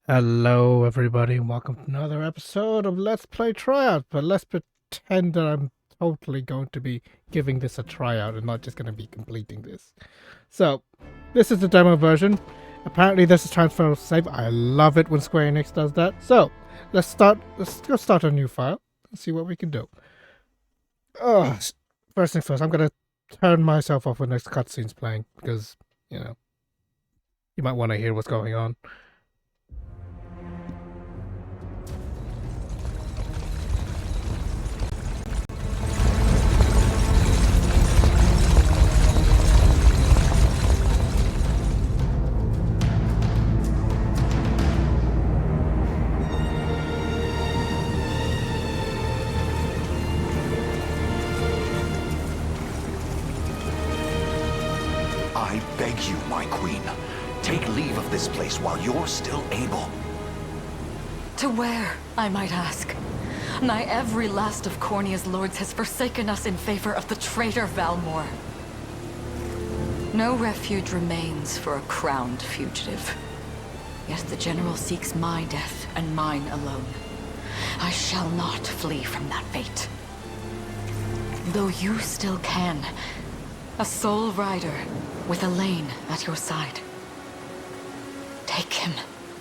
Hello everybody and welcome to another episode of Let's Play Tryout, but let's pretend that I'm totally going to be giving this a tryout and not just going to be completing this. So, this is the demo version. Apparently this is transfer of save. I love it when Square Enix does that. So, let's go start a new file and see what we can do. First things first, I'm going to turn myself off when next cutscene's playing because, you know, you might want to hear what's going on. I beg you, my queen, take leave of this place while you're still able. To where, I might ask? Nigh every last of Cornia's lords has forsaken us in favor of the traitor Valmore. No refuge remains for a crowned fugitive. Yet the general seeks my death and mine alone. I shall not flee from that fate. Though you still can, a sole rider with Elaine at your side. Take him,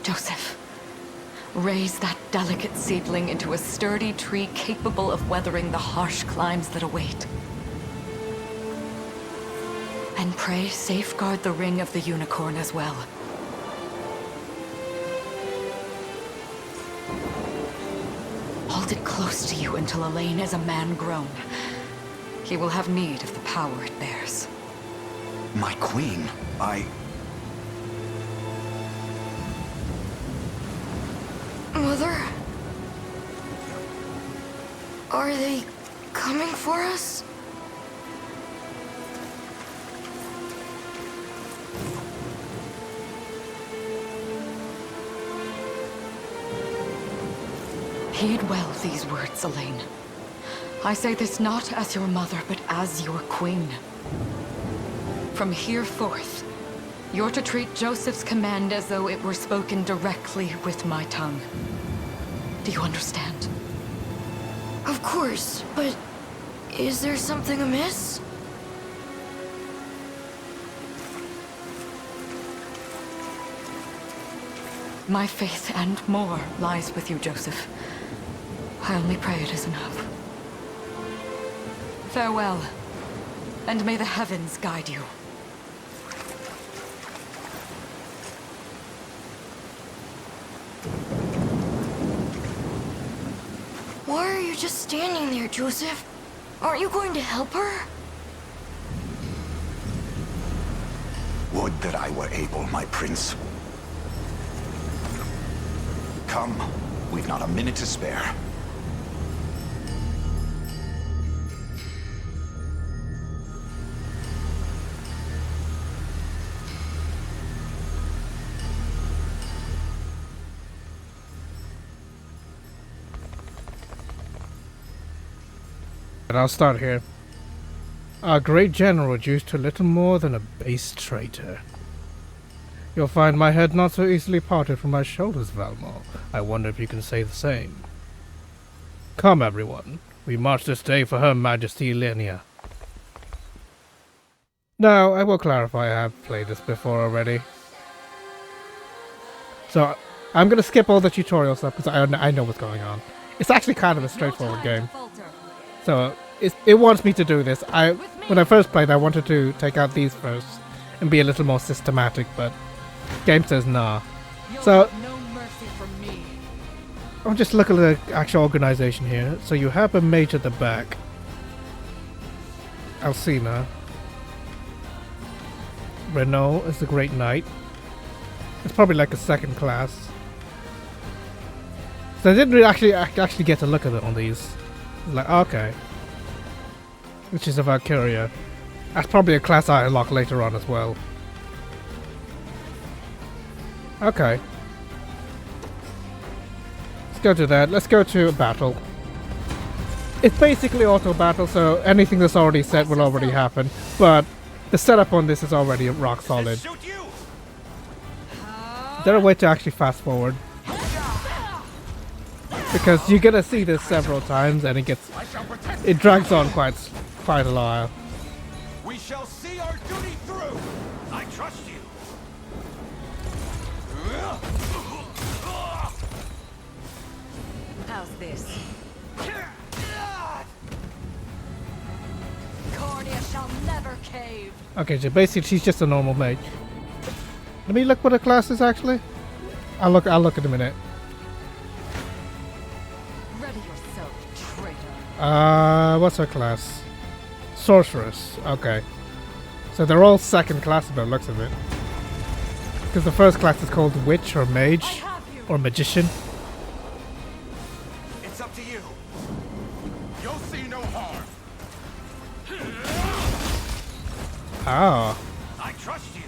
Joseph. Raise that delicate seedling into a sturdy tree capable of weathering the harsh climes that await. And pray safeguard the ring of the unicorn as well. Hold it close to you until Elaine is a man grown. He will have need of the power it bears. My queen, Mother? Are they coming for us? Heed well these words, Elaine. I say this not as your mother, but as your queen. From here forth, you're to treat Joseph's command as though it were spoken directly with my tongue. Do you understand? Of course, but is there something amiss? My faith and more lies with you, Joseph. I only pray it is enough. Farewell, and may the heavens guide you. Why are you just standing there, Joseph? Aren't you going to help her? would that I were able, my prince. Come, we've not a minute to spare. And I'll start here. Our great general reduced to little more than a base traitor. You'll find my head not so easily parted from my shoulders, Valmore. I wonder if you can say the same. Come, everyone. We march this day for Her Majesty Linia. Now, I will clarify I have played this before already. So, I'm going to skip all the tutorial stuff because I know what's going on. It's actually kind of a straightforward game. So, it wants me to do this. When I first played, I wanted to take out these first and be a little more systematic, but game says nah. So, I'll just look at the actual organization here. So you have a mage at the back. Alcina. Renault is the Great Knight. It's probably like a second class. So I didn't really actually get to look at it on these. Like, okay. Which is a Valkyria. That's probably a class I unlock later on as well. Okay. Let's go to that. Let's go to battle. It's basically auto battle, so anything that's already set will already happen. But the setup on this is already rock solid. Is there a way to actually fast forward? Because you're gonna see this several times, and it drags on quite a while. We shall see our duty through. I trust you. How's this? Cornea shall never cave. Okay, so basically she's just a normal mage. Let me look what her class is actually. I'll look in a minute. Ready yourself, traitor. What's her class? Sorceress. Okay. So they're all second class by the looks of it. Because the first class is called Witch or Mage or Magician. It's up to you. You'll see no harm. Oh. I trust you.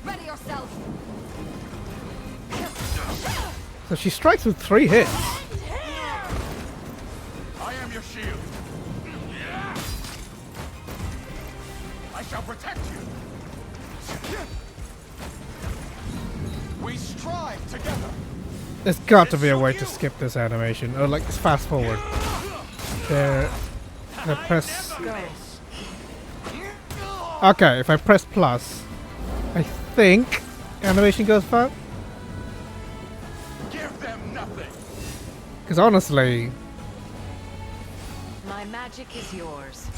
Ready yourself. So she strikes with 3 hits. I am your shield. I shall protect you. We strive together. There's got to be a way to skip this animation. Or like, fast forward. There. I press... Okay, if I press plus, I think animation goes fast. Give them nothing. Because honestly, My magic is yours.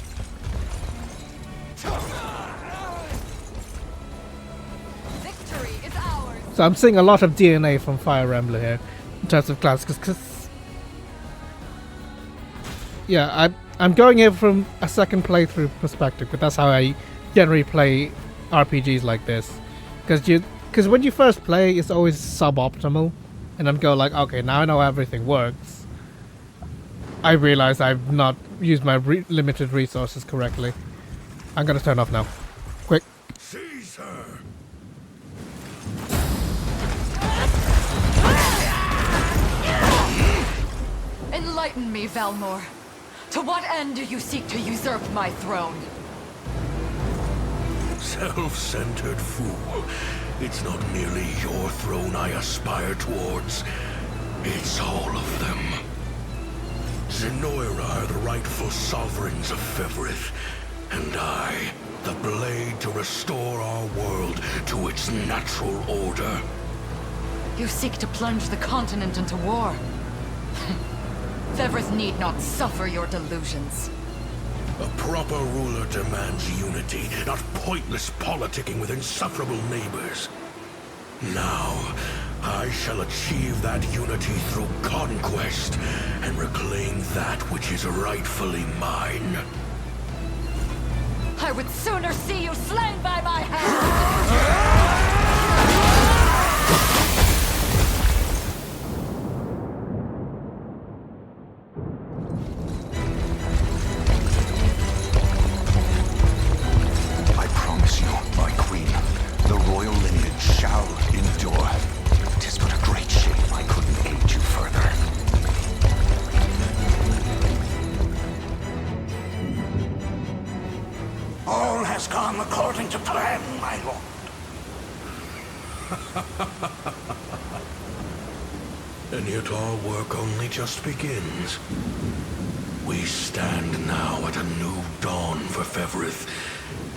Victory is ours. so I'm seeing a lot of DNA from Fire Emblem here in terms of class. Because yeah, I'm going here from a second playthrough perspective, but that's how I generally play RPGs like this. Because when you first play, it's always suboptimal, and I'm going like, okay, now I know everything works. I realize I've not used my limited resources correctly. I'm gonna turn off now. Quick. Seize her. Enlighten me, Valmor. To what end do you seek to usurp my throne? Self-centered fool. It's not merely your throne I aspire towards. It's all of them. Zenoira are the rightful sovereigns of Fevrith, and I, the blade to restore our world to its natural order. You seek to plunge the continent into war. Fevrith need not suffer your delusions. A proper ruler demands unity, not pointless politicking with insufferable neighbors. Now, I shall achieve that unity through conquest and reclaim that which is rightfully mine. I would sooner see you slain by my hand! I promise you, my queen, the royal lineage shall endure. 'Tis but a great shame I couldn't aid you further. All has gone according to plan, my lord. And yet our work only just begins. We stand now at a new dawn for Fevrith,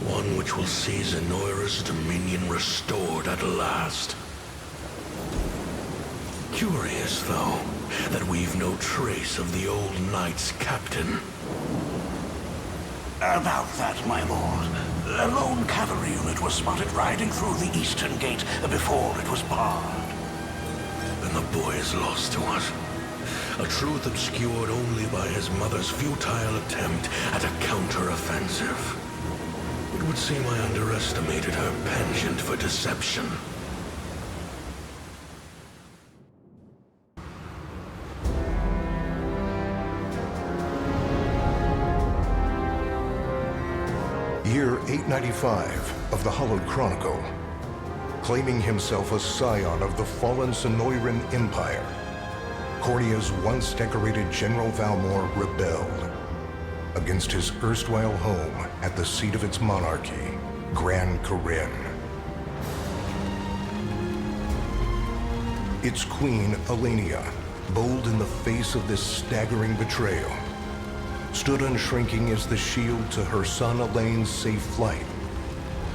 one which will see Zenoira's dominion restored at last. Curious, though, that we've no trace of the old knight's captain. About that, my lord. A lone cavalry unit was spotted riding through the eastern gate before it was barred. And the boy is lost to us. A truth obscured only by his mother's futile attempt at a counter-offensive. It would seem I underestimated her penchant for deception. Year 895 of the Hallowed Chronicle. Claiming himself a scion of the fallen Sonoran Empire, Cornea's once decorated General Valmor rebelled against his erstwhile home at the seat of its monarchy, Gran Corinne. Its queen, Elenia, bold in the face of this staggering betrayal, stood unshrinking as the shield to her son Elaine's safe flight,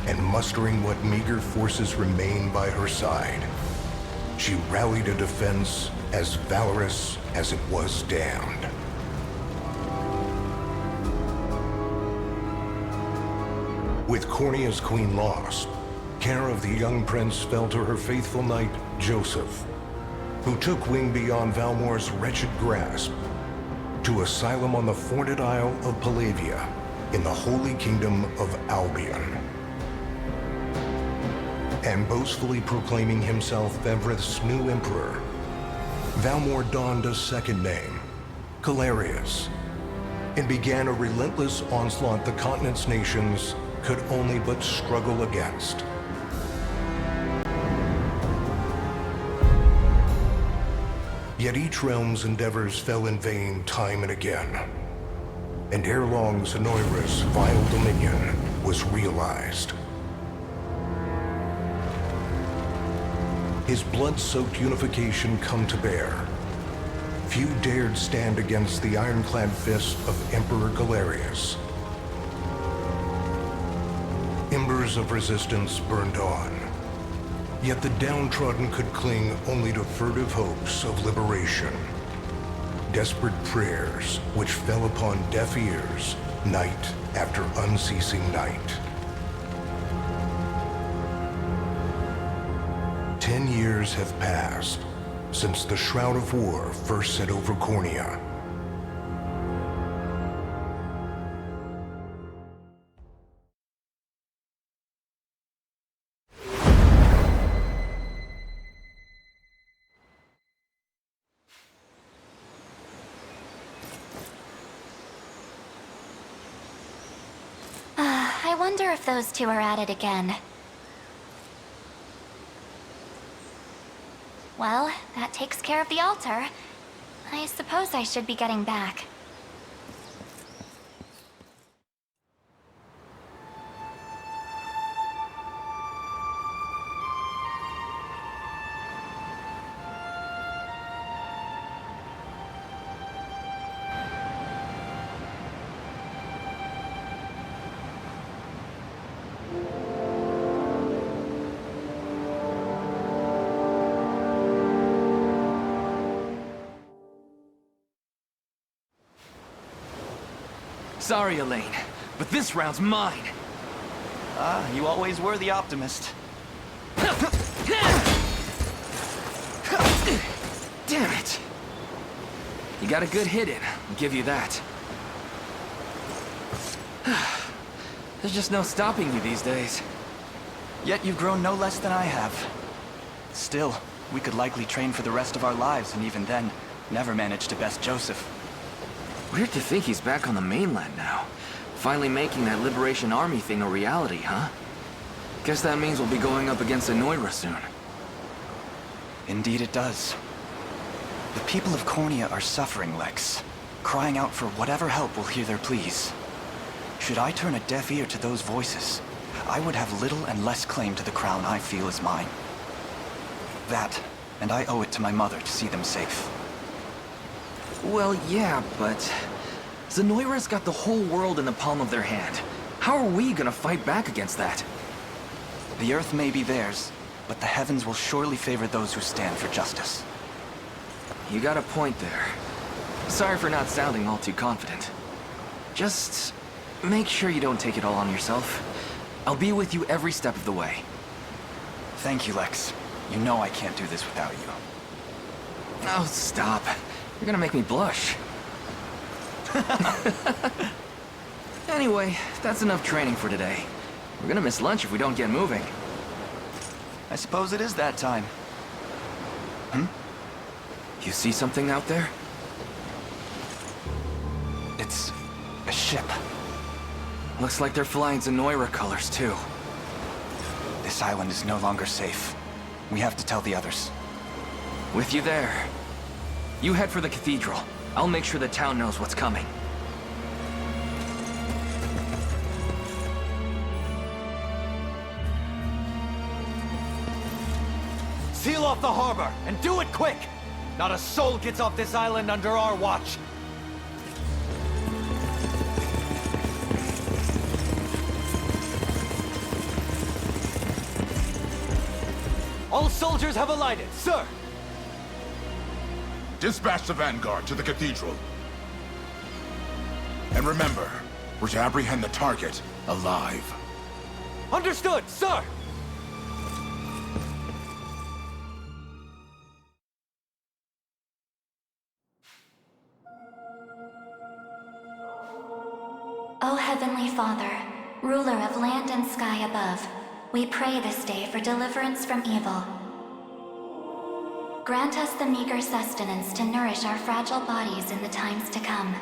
and mustering what meager forces remained by her side, she rallied a defense as valorous as it was damned. With Cornea's queen lost, care of the young prince fell to her faithful knight, Joseph, who took wing beyond Valmore's wretched grasp to asylum on the forted Isle of Palavia in the Holy Kingdom of Albion. And boastfully proclaiming himself Evrith's new emperor, Valmore donned a second name, Calarius, and began a relentless onslaught the continent's nations could only but struggle against. Yet each realm's endeavors fell in vain time and again, and ere long Zenoira's vile dominion was realized. His blood-soaked unification come to bear, few dared stand against the ironclad fist of Emperor Galerius. Embers of resistance burned on, yet the downtrodden could cling only to furtive hopes of liberation, desperate prayers which fell upon deaf ears night after unceasing night. 10 years have passed since the Shroud of War first set over Cornea. I wonder if those two are at it again. Well, that takes care of the altar. I suppose I should be getting back. Sorry, Elaine, but this round's mine. You always were the optimist. Damn it! You got a good hit in, I'll give you that. There's just no stopping you these days. Yet you've grown no less than I have. Still, we could likely train for the rest of our lives, and even then, never manage to best Joseph. Weird to think he's back on the mainland now. Finally making that Liberation Army thing a reality, huh? Guess that means we'll be going up against Zenoira soon. Indeed it does. The people of Cornea are suffering, Lex, crying out for whatever help will hear their pleas. Should I turn a deaf ear to those voices, I would have little and less claim to the crown I feel is mine. That, and I owe it to my mother to see them safe. Well, yeah, but Zenoira's got the whole world in the palm of their hand. How are we gonna fight back against that? The earth may be theirs, but the heavens will surely favor those who stand for justice. You got a point there. Sorry for not sounding all too confident. Just make sure you don't take it all on yourself. I'll be with you every step of the way. Thank you, Lex. You know I can't do this without you. Oh, stop. You're gonna make me blush. Anyway, that's enough training for today. We're gonna miss lunch if we don't get moving. I suppose it is that time. You see something out there? It's a ship. Looks like they're flying Zenoira colors, too. This island is no longer safe. We have to tell the others. With you there. You head for the cathedral. I'll make sure the town knows what's coming. Seal off the harbor, and do it quick! Not a soul gets off this island under our watch. All soldiers have alighted, sir! Dispatch the vanguard to the cathedral. And remember, we're to apprehend the target alive. Understood, sir! O Heavenly Father, ruler of land and sky above, we pray this day for deliverance from evil. Grant us the meager sustenance to nourish our fragile bodies in the times to come.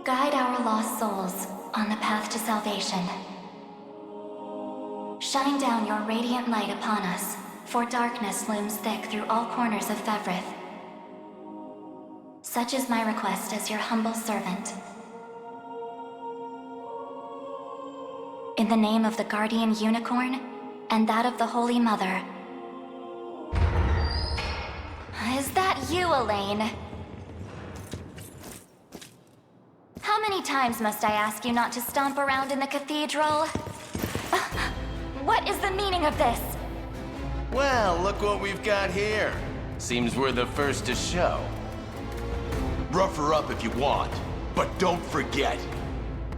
Guide our lost souls on the path to salvation. Shine down your radiant light upon us, for darkness looms thick through all corners of Fevrith. Such is my request as your humble servant. In the name of the Guardian Unicorn, and that of the Holy Mother. Is that you, Elaine? How many times must I ask you not to stomp around in the cathedral? What is the meaning of this? Well, look what we've got here. Seems we're the first to show. Rough her up if you want, but don't forget.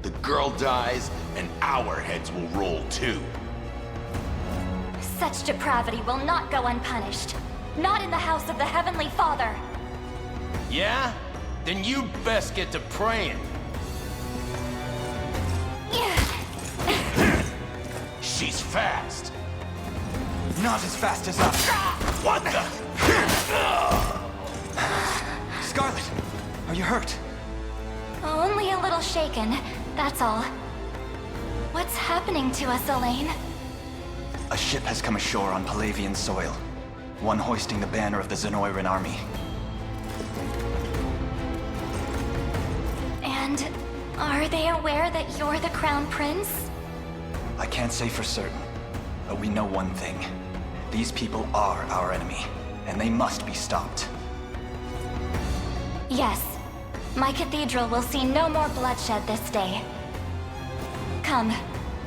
The girl dies, and our heads will roll too. Such depravity will not go unpunished. Not in the house of the Heavenly Father. Yeah? Then you'd best get to praying. She's fast. Not as fast as us. What the? Scarlet, are you hurt? Only a little shaken, that's all. What's happening to us, Elaine? A ship has come ashore on Palavian soil. One hoisting the banner of the Zenoiran army. And are they aware that you're the Crown Prince? I can't say for certain, but we know one thing. These people are our enemy, and they must be stopped. Yes. My cathedral will see no more bloodshed this day. Come,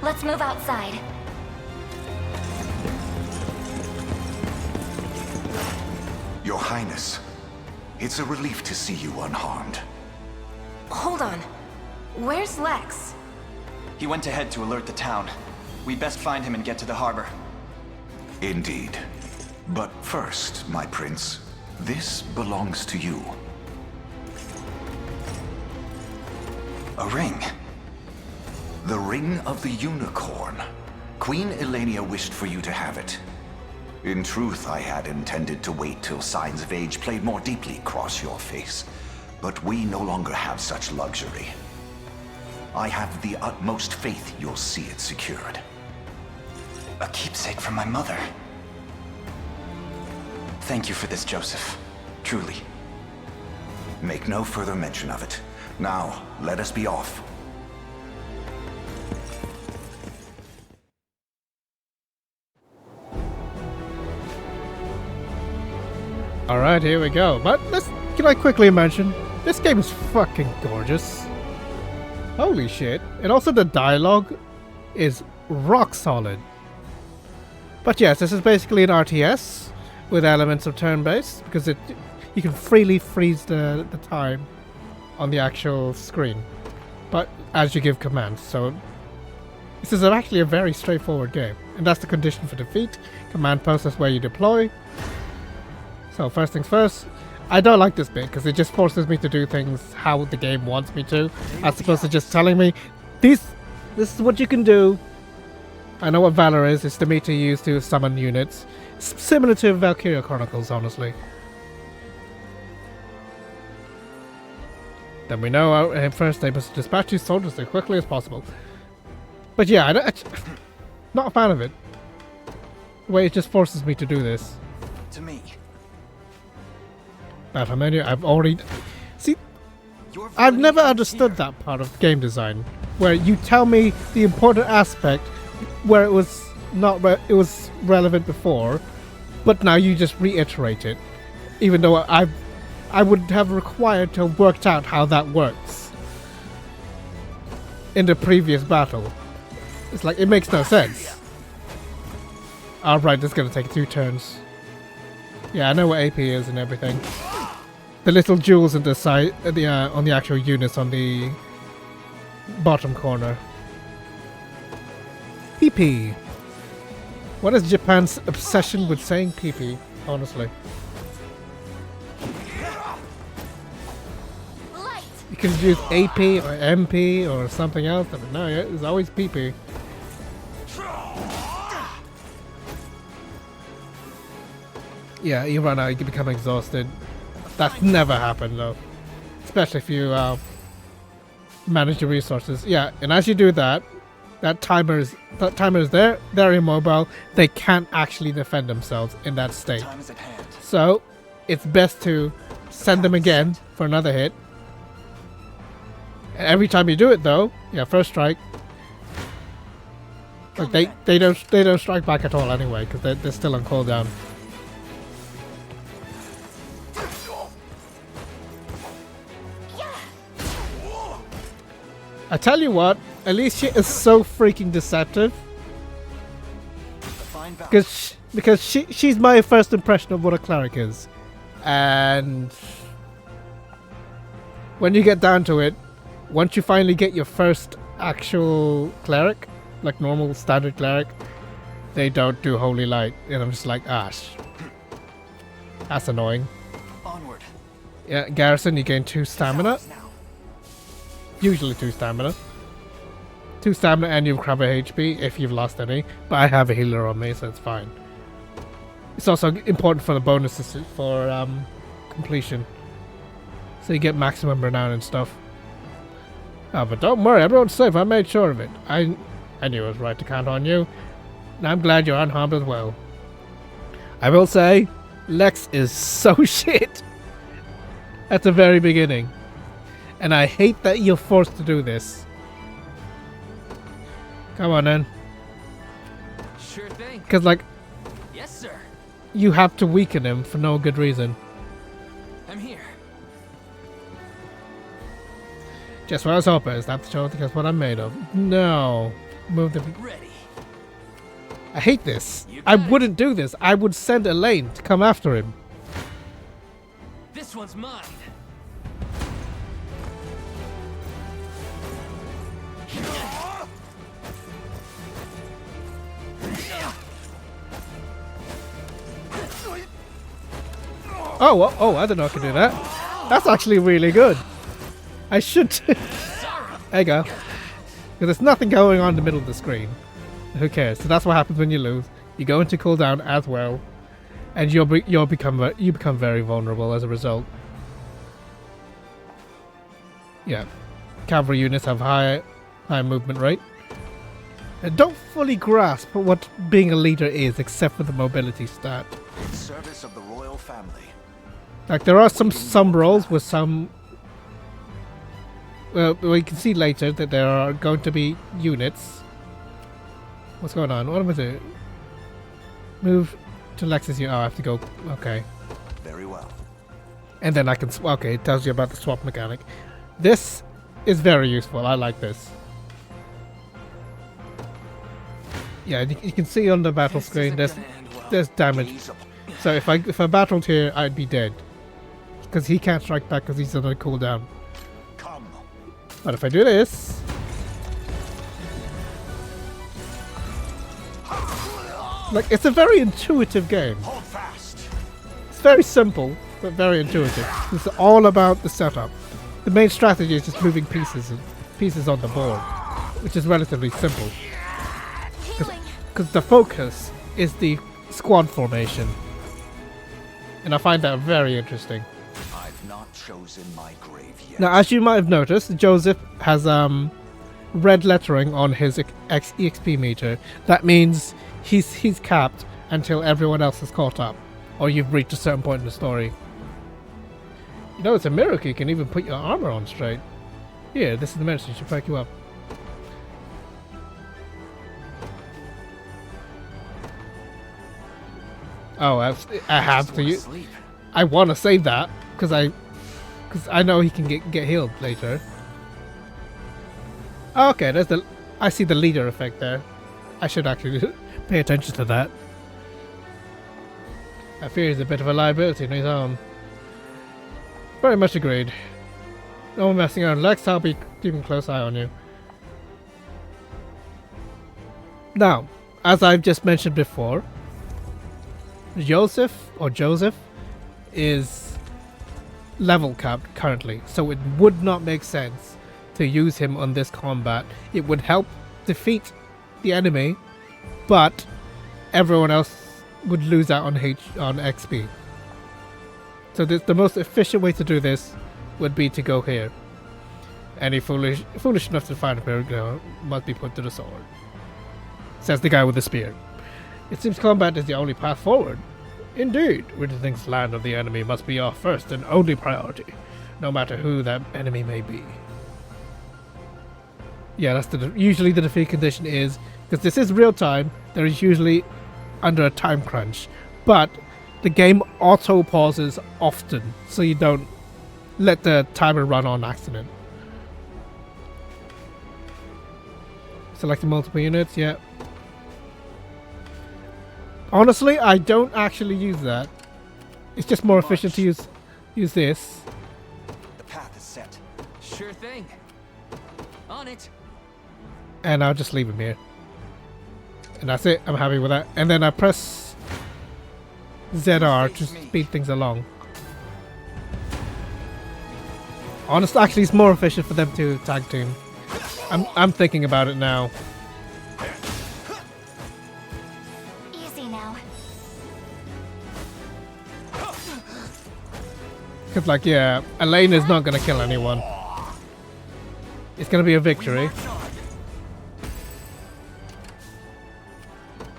let's move outside. Your Highness, it's a relief to see you unharmed. Hold on. Where's Lex? He went ahead to alert the town. We best find him and get to the harbor. Indeed. But first, my prince, this belongs to you. A ring. The Ring of the Unicorn. Queen Elenia wished for you to have it. In truth, I had intended to wait till signs of age played more deeply across your face. But we no longer have such luxury. I have the utmost faith you'll see it secured. A keepsake from my mother. Thank you for this, Joseph. Truly. Make no further mention of it. Now, let us be off. Alright, here we go. But can I quickly mention, this game is fucking gorgeous. Holy shit. And also the dialogue is rock solid. But yes, this is basically an RTS with elements of turn-based, because you can freely freeze the time on the actual screen, but as you give commands. So this is actually a very straightforward game, and that's the condition for defeat. Command post is where you deploy. So first things first, I don't like this bit because it just forces me to do things how the game wants me to, as opposed to just telling me this is what you can do. I know what Valor is. It's the meter used to summon units. It's similar to Valkyria Chronicles, honestly. Then we know first they must dispatch these soldiers as quickly as possible. But yeah, I'm not a fan of it. The way it just forces me to do this. To me. Battle menu, I've already... See, I've never understood that part of game design, where you tell me the important aspect where it was not it was relevant before, but now you just reiterate it. even though I would have required to have worked out how that works in the previous battle. It's like, it makes no sense. Alright, this is gonna take 2 turns. Yeah, I know what AP is and everything. The little jewels in the side, on the actual units on the bottom corner. PP. What is Japan's obsession with saying PP? Honestly, you could use AP or MP or something else. But no, it's always PP. Yeah, you run out, you become exhausted. That's never happened though, especially if you manage your resources. Yeah, and as you do that, that timer is there. They're immobile. They can't actually defend themselves in that state. So it's best to send them again for another hit. And every time you do it though, yeah, first strike. Like they don't strike back at all anyway because they're still on cooldown. I tell you what, Alicia is so freaking deceptive. Because she's my first impression of what a cleric is. And when you get down to it, once you finally get your first actual cleric, like normal standard cleric, they don't do holy light. And I'm just like, that's annoying. Onward. Yeah, Garrison, you gain 2 stamina. Usually 2 stamina. 2 stamina and you recover HP if you've lost any. But I have a healer on me, so it's fine. It's also important for the bonuses for completion. So you get maximum renown and stuff. Oh, but don't worry, everyone's safe. I made sure of it. I knew it was right to count on you. And I'm glad you're unharmed as well. I will say, Lex is so shit at the very beginning. And I hate that you're forced to do this. Come on then. Sure thing. Because like, yes, sir. You have to weaken him for no good reason. I'm here. Just what I was hoping. Is that the show? That's what I'm made of. No. Move the... Ready. I hate this. I wouldn't do this. I would send Elaine to come after him. This one's mine. Oh, I didn't know I could do that. That's actually really good. I should... There you go. Because there's nothing going on in the middle of the screen. Who cares? So that's what happens when you lose. You go into cooldown as well. And you become very vulnerable as a result. Yeah. Cavalry units have high movement rate. And don't fully grasp what being a leader is, except for the mobility stat. In service of the royal family. Like there are some roles with some. Well, we can see later that there are going to be units. What's going on? What am I doing? Move to Lexus. Oh, I have to go. Okay. Very well. And then I can. Okay, it tells you about the swap mechanic. This is very useful. I like this. Yeah, you can see on the battle screen there's damage. So if I battled here, I'd be dead. Because he can't strike back because he's on a cooldown. But if I do this... Like, it's a very intuitive game. It's very simple, but very intuitive. It's all about the setup. The main strategy is just moving pieces on the board, which is relatively simple. Because the focus is the squad formation. And I find that very interesting. I've not chosen my grave yet. Now, as you might have noticed, Joseph has red lettering on his EXP meter. That means he's capped until everyone else is caught up, or you've reached a certain point in the story. You know, it's a miracle you can even put your armor on straight. Here, this is the medicine should back you up. Oh, I have to use. I want to save that because I know he can get healed later. Okay, there's the. I see the leader effect there. I should actually pay attention to that. I fear he's a bit of a liability on his own. Very much agreed. No more messing around, Lex. I'll be keeping a close eye on you. Now, as I've just mentioned before, Joseph is level capped currently, so it would not make sense to use him on this combat. It would help defeat the enemy, but everyone else would lose out on XP. So the most efficient way to do this would be to go here. Any foolish enough to find a paragraph must be put to the sword, says the guy with the spear. It seems combat is the only path forward. Indeed, where the things land of the enemy must be our first and only priority, no matter who that enemy may be. Yeah, that's usually the defeat condition is, because this is real time, there is usually under a time crunch, but the game auto pauses often, so you don't let the timer run on accident. Selecting multiple units, yeah. Honestly, I don't actually use that. It's just more efficient to use this. The path is set. Sure thing. On it. And I'll just leave him here. And that's it. I'm happy with that. And then I press ZR to speed things along. Honestly, actually, it's more efficient for them to tag team. I'm thinking about it now. Easy now. Because, like, yeah, Elaine is not going to kill anyone. It's going to be a victory.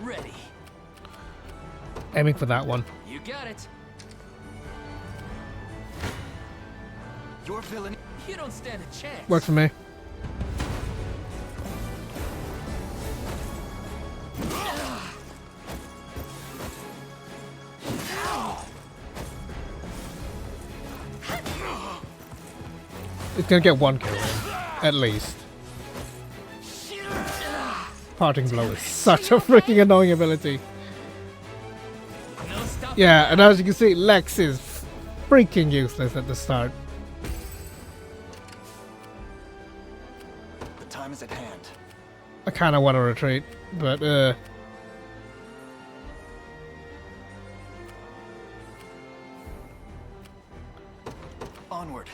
Ready. Aiming for that one. You got it. Your villainy. You don't stand a chance. Works for me. It's gonna get one kill in, at least. Parting blow is such a freaking annoying ability. Yeah, and as you can see, Lex is freaking useless at the start. The time is at hand. I kind of want to retreat, but Onward.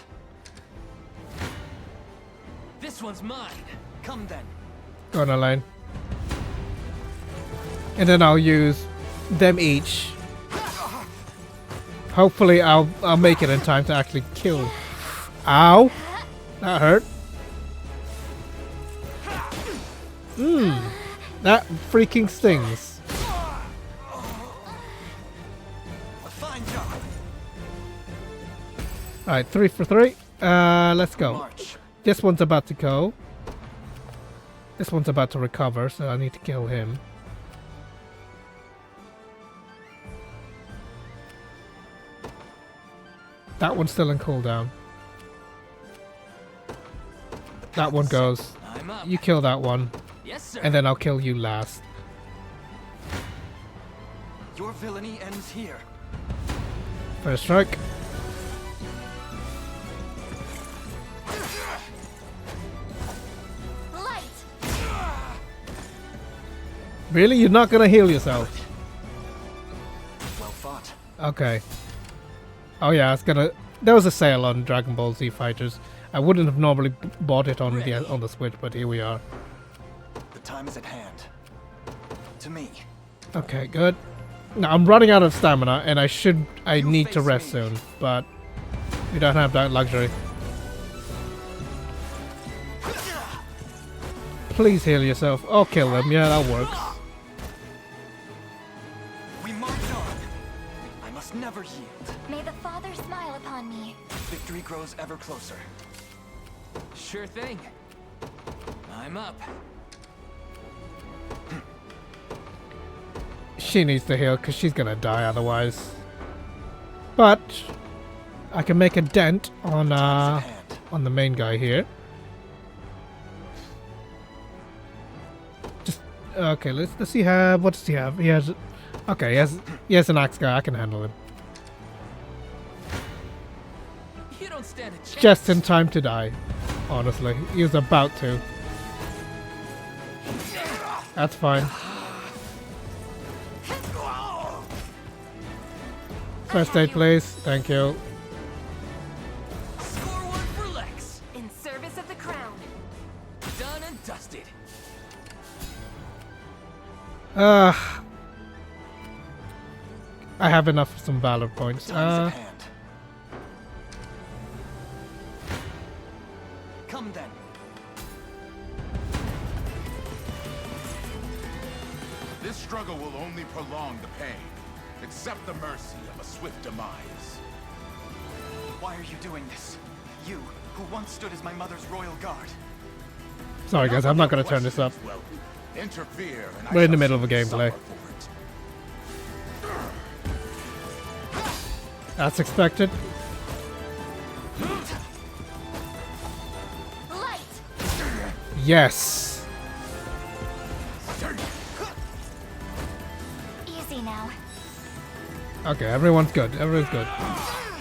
This one's mine. Come then. go on a line. And then I'll use them each. Hopefully I'll make it in time to actually kill. Ow! That hurt. That freaking stings. A fine job. Alright, 3 for 3. Let's go. March. This one's about to go. This one's about to recover, so I need to kill him. That one's still in cooldown. That one goes. I'm up. You kill that one, Yes, sir. and then I'll kill you last. Your villainy ends here. First strike. Light. Really? You're not gonna heal yourself? Well fought. Okay. Oh yeah, it's gonna. There was a sale on Dragon Ball Z Fighters. I wouldn't have normally bought it on the Switch, but here we are. The time is at hand. To me. Okay, good. Now I'm running out of stamina, and I need to rest soon, but we don't have that luxury. Please heal yourself. I'll kill them. Yeah, that works. We march on. I must never yield. May the Father smile upon me. Victory grows ever closer. Sure thing. I'm up. She needs to heal because she's gonna die otherwise. But I can make a dent on the main guy here. Just okay. Let's see. What does he have? He has. Okay, he has an axe guy. I can handle him. You don't stand a chance. Just in time to die. Honestly, he was about to. That's fine. First aid, please. Thank you. Score one for Lex. In service of the crown. Done and dusted. I have enough for some valor points. Time's at hand. Come then. This struggle will only prolong the pain. Accept the mercy of a swift demise. Why are you doing this? You, who once stood as my mother's royal guard. Sorry guys, I'm not gonna turn this up. Well, interfere and We're in the I middle of a shall gameplay. suffer for it. That's expected. Light! Yes. Easy now. Okay, everyone's good. Everyone's good.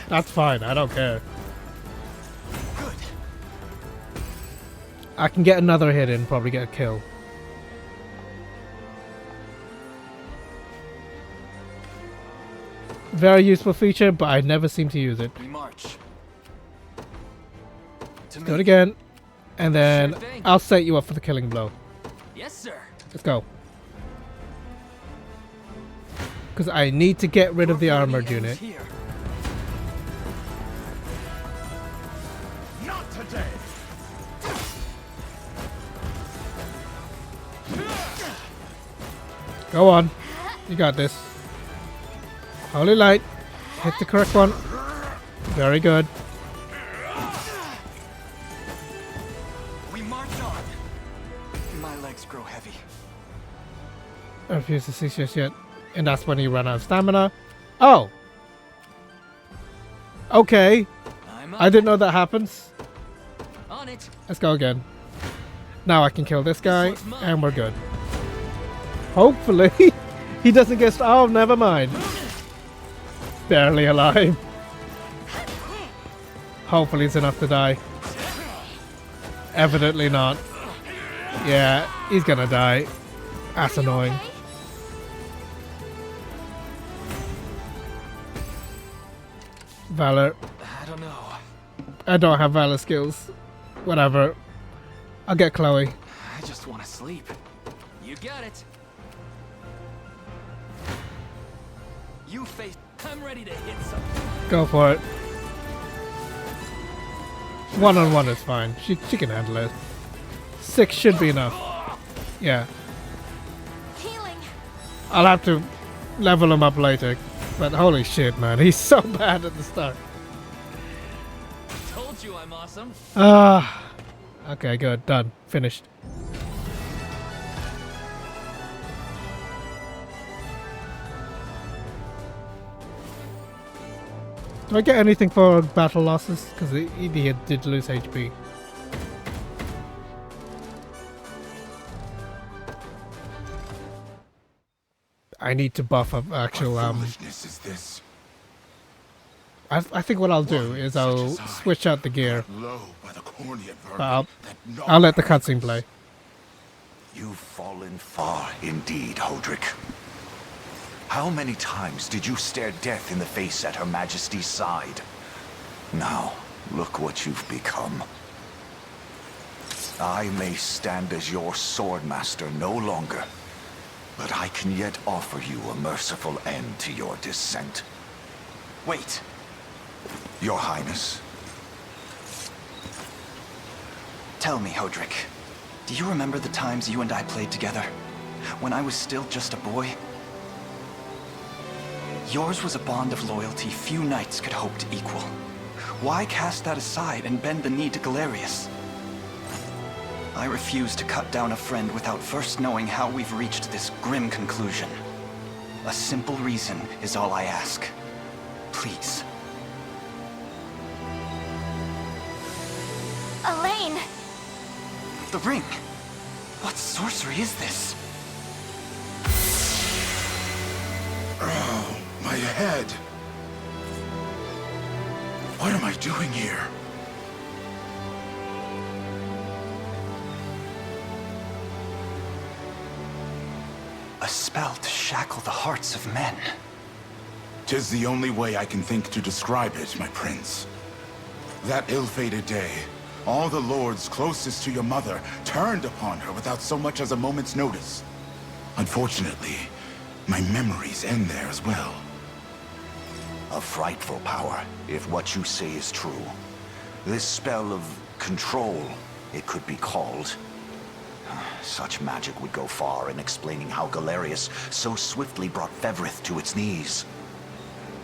That's fine. I don't care. Good. I can get another hit in, probably get a kill. Very useful feature, but I never seem to use it. We march. Do it again, and then Sure thing. I'll set you up for the killing blow. Yes, sir. Let's go. Because I need to get rid of the armored unit. Here. Not today. Go on. You got this. Holy light. Hit the correct one. Very good. We march on. My legs grow heavy. I refuse to see just yet. And that's when you run out of stamina. Oh! Okay. I'm up. I didn't know that happens. On it. Let's go again. Now I can kill this guy, and we're good. Hopefully, he doesn't get... Oh, never mind. Barely alive. Hopefully it's enough to die. Evidently not. Yeah, he's gonna die. That's annoying. Valor. I don't know. I don't have Valor skills. Whatever. I'll get Chloe. I just want to sleep. You got it. You face. I'm ready to hit something. Go for it. One-on-one is fine. She can handle it. 6 should be enough. Yeah. Healing! I'll have to level him up later. But holy shit, man. He's so bad at the start. Told you I'm awesome. Okay, good. Done. Finished. Do I get anything for battle losses? Because he did lose HP. I need to buff up actual What foolishness is this? I think what I'll do is I'll switch out the gear. Low by the cornea vermin I'll that I'll let the gnaw cutscene play. You've fallen far indeed, Hodrick. How many times did you stare death in the face at Her Majesty's side? Now, look what you've become. I may stand as your swordmaster no longer, but I can yet offer you a merciful end to your descent. Wait. Your Highness. Tell me, Hodrick. Do you remember the times you and I played together? When I was still just a boy? Yours was a bond of loyalty few knights could hope to equal. Why cast that aside and bend the knee to Galerius? I refuse to cut down a friend without first knowing how we've reached this grim conclusion. A simple reason is all I ask. please. Elaine! The ring! What sorcery is this? Oh, my head. What am I doing here? A spell to shackle the hearts of men. 'Tis the only way I can think to describe it, my prince. That ill-fated day, all the lords closest to your mother turned upon her without so much as a moment's notice. Unfortunately, my memories end there as well. A frightful power, if what you say is true. This spell of control, it could be called. Such magic would go far in explaining how Galerius so swiftly brought Fevrith to its knees.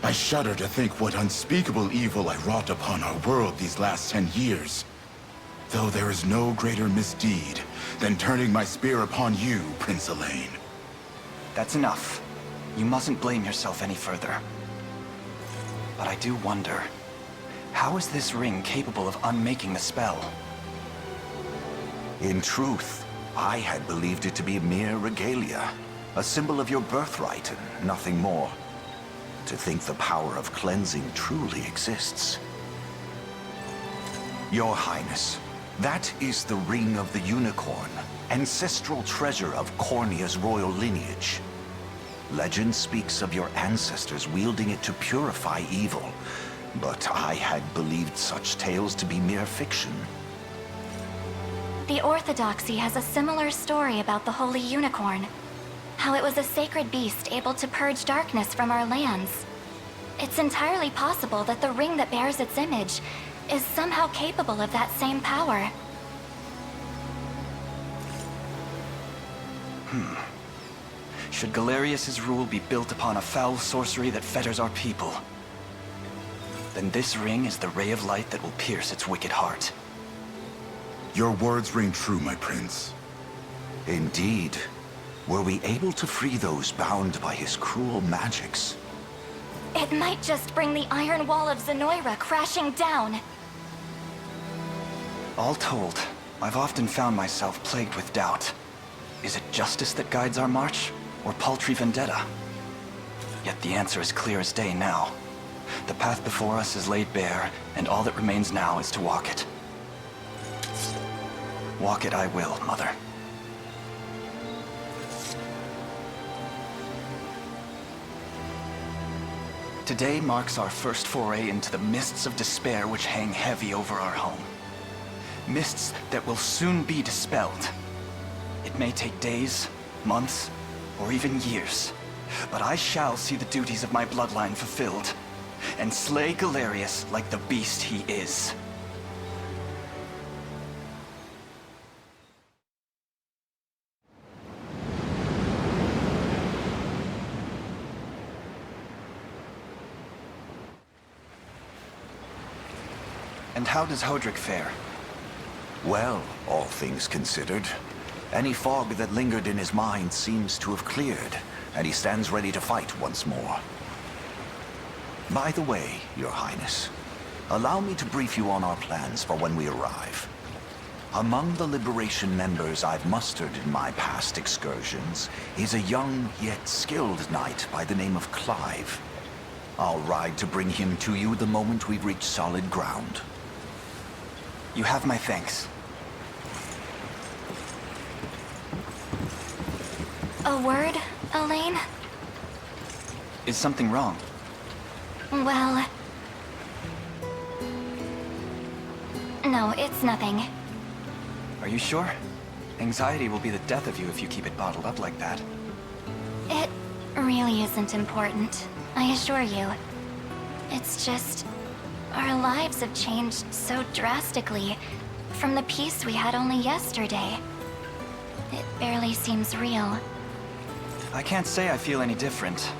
I shudder to think what unspeakable evil I wrought upon our world these last 10 years. Though there is no greater misdeed than turning my spear upon you, Prince Elaine. That's enough. You mustn't blame yourself any further. But I do wonder, how is this ring capable of unmaking the spell? In truth, I had believed it to be mere regalia, a symbol of your birthright and nothing more. To think the power of cleansing truly exists. Your Highness, that is the Ring of the Unicorn, ancestral treasure of Cornia's royal lineage. Legend speaks of your ancestors wielding it to purify evil, but I had believed such tales to be mere fiction. The Orthodoxy has a similar story about the Holy Unicorn. How it was a sacred beast able to purge darkness from our lands. It's entirely possible that the ring that bears its image is somehow capable of that same power. Should Galerius's rule be built upon a foul sorcery that fetters our people, then this ring is the ray of light that will pierce its wicked heart. Your words ring true, my prince. Indeed. Were we able to free those bound by his cruel magics? It might just bring the Iron Wall of Zenoira crashing down. All told, I've often found myself plagued with doubt. Is it justice that guides our march, or paltry vendetta? Yet the answer is clear as day now. The path before us is laid bare, and all that remains now is to walk it. Walk it I will, Mother. Today marks our first foray into the mists of despair which hang heavy over our home. Mists that will soon be dispelled. It may take days, months, or even years, but I shall see the duties of my bloodline fulfilled, and slay Galerius like the beast he is. And how does Hodrick fare? Well, all things considered. Any fog that lingered in his mind seems to have cleared, and he stands ready to fight once more. By the way, Your Highness, allow me to brief you on our plans for when we arrive. Among the Liberation members I've mustered in my past excursions is a young yet skilled knight by the name of Clive. I'll ride to bring him to you the moment we reach solid ground. You have my thanks. A word, Elaine? Is something wrong? Well... No, it's nothing. Are you sure? Anxiety will be the death of you if you keep it bottled up like that. It really isn't important, I assure you. It's just... our lives have changed so drastically from the peace we had only yesterday. It barely seems real. I can't say I feel any different.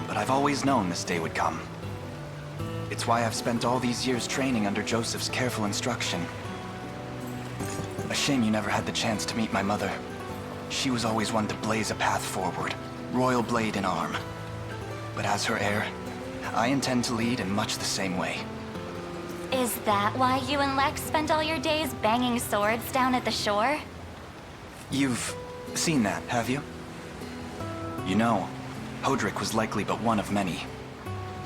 But I've always known this day would come. It's why I've spent all these years training under Joseph's careful instruction. A shame you never had the chance to meet my mother. She was always one to blaze a path forward, royal blade in arm. But as her heir, I intend to lead in much the same way. Is that why you and Lex spend all your days banging swords down at the shore? You've seen that, have you? You know, Hodrick was likely but one of many.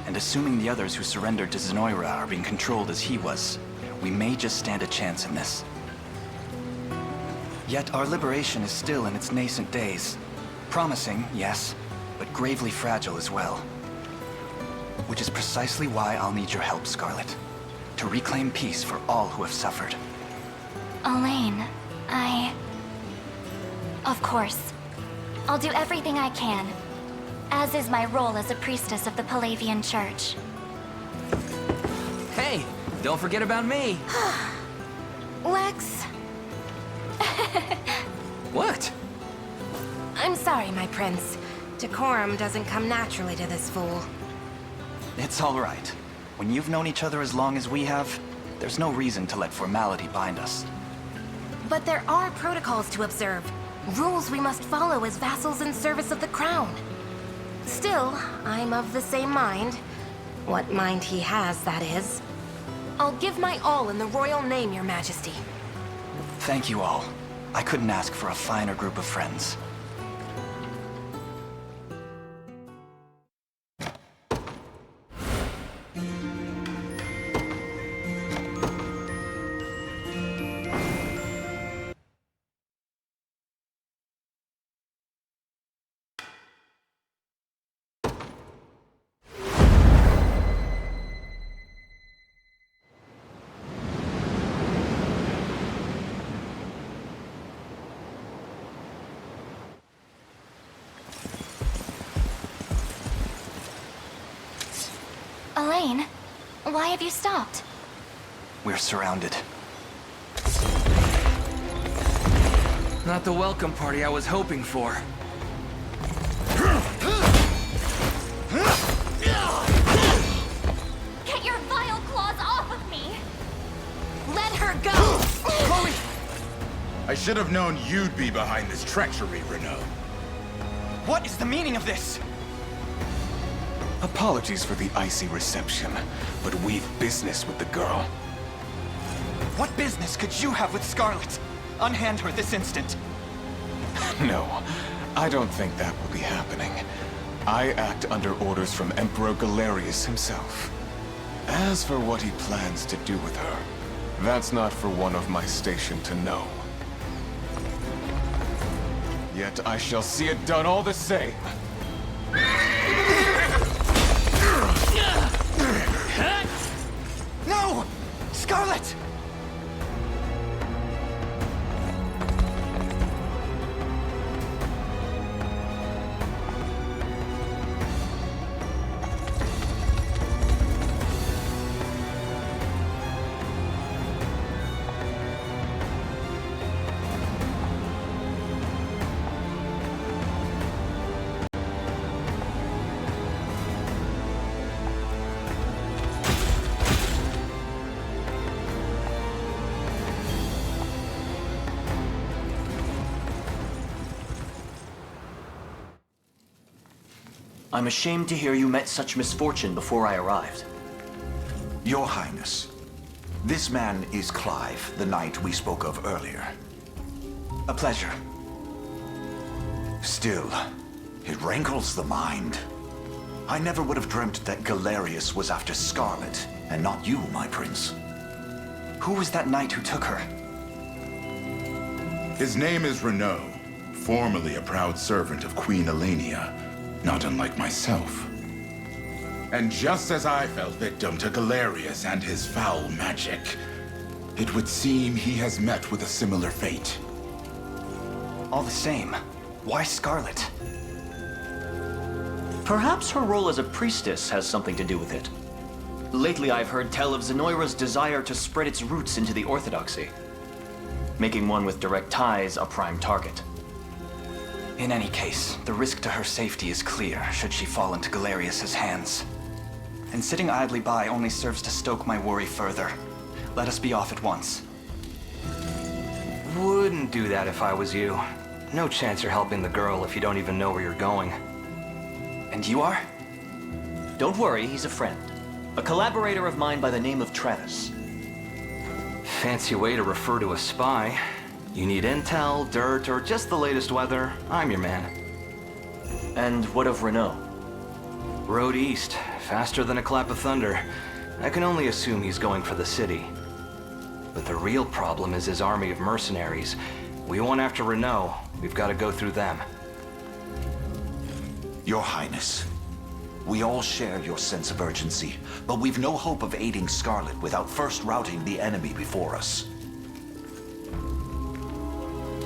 And assuming the others who surrendered to Zenoira are being controlled as he was, we may just stand a chance in this. Yet our liberation is still in its nascent days. Promising, yes, but gravely fragile as well. Which is precisely why I'll need your help, Scarlet. To reclaim peace for all who have suffered. Elaine, Of course. I'll do everything I can. As is my role as a priestess of the Palavian Church. Hey, don't forget about me. Lex, What? I'm sorry, my prince. Decorum doesn't come naturally to this fool. It's all right. When you've known each other as long as we have, there's no reason to let formality bind us. But there are protocols to observe. Rules we must follow as vassals in service of the crown. Still, I'm of the same mind. What mind he has, that is. I'll give my all in the royal name, your majesty. Thank you all. I couldn't ask for a finer group of friends. Elaine, why have you stopped? We're surrounded. Not the welcome party I was hoping for. Get your vile claws off of me! Let her go! Chloe! I should have known you'd be behind this treachery, Renault. What is the meaning of this? Apologies for the icy reception, but we've business with the girl. What business could you have with Scarlet? Unhand her this instant. No, I don't think that will be happening. I act under orders from Emperor Galerius himself. As for what he plans to do with her, that's not for one of my station to know. Yet I shall see it done all the same. No! Scarlet! I'm ashamed to hear you met such misfortune before I arrived. Your Highness, this man is Clive, the knight we spoke of earlier. A pleasure. Still, it rankles the mind. I never would have dreamt that Galerius was after Scarlet, and not you, my prince. Who was that knight who took her? His name is Renault, formerly a proud servant of Queen Elenia, not unlike myself. And just as I fell victim to Galerius and his foul magic, it would seem he has met with a similar fate. All the same, why Scarlet? Perhaps her role as a priestess has something to do with it. Lately I've heard tell of Zenoira's desire to spread its roots into the Orthodoxy, making one with direct ties a prime target. In any case, the risk to her safety is clear should she fall into Galerius's hands. And sitting idly by only serves to stoke my worry further. Let us be off at once. Wouldn't do that if I was you. No chance you're helping the girl if you don't even know where you're going. And you are? Don't worry, he's a friend. A collaborator of mine by the name of Travis. Fancy way to refer to a spy. You need intel, dirt, or just the latest weather, I'm your man. And what of Renault? Road east, faster than a clap of thunder. I can only assume he's going for the city. But the real problem is his army of mercenaries. We want after Renault, we've got to go through them. Your Highness, we all share your sense of urgency, but we've no hope of aiding Scarlet without first routing the enemy before us.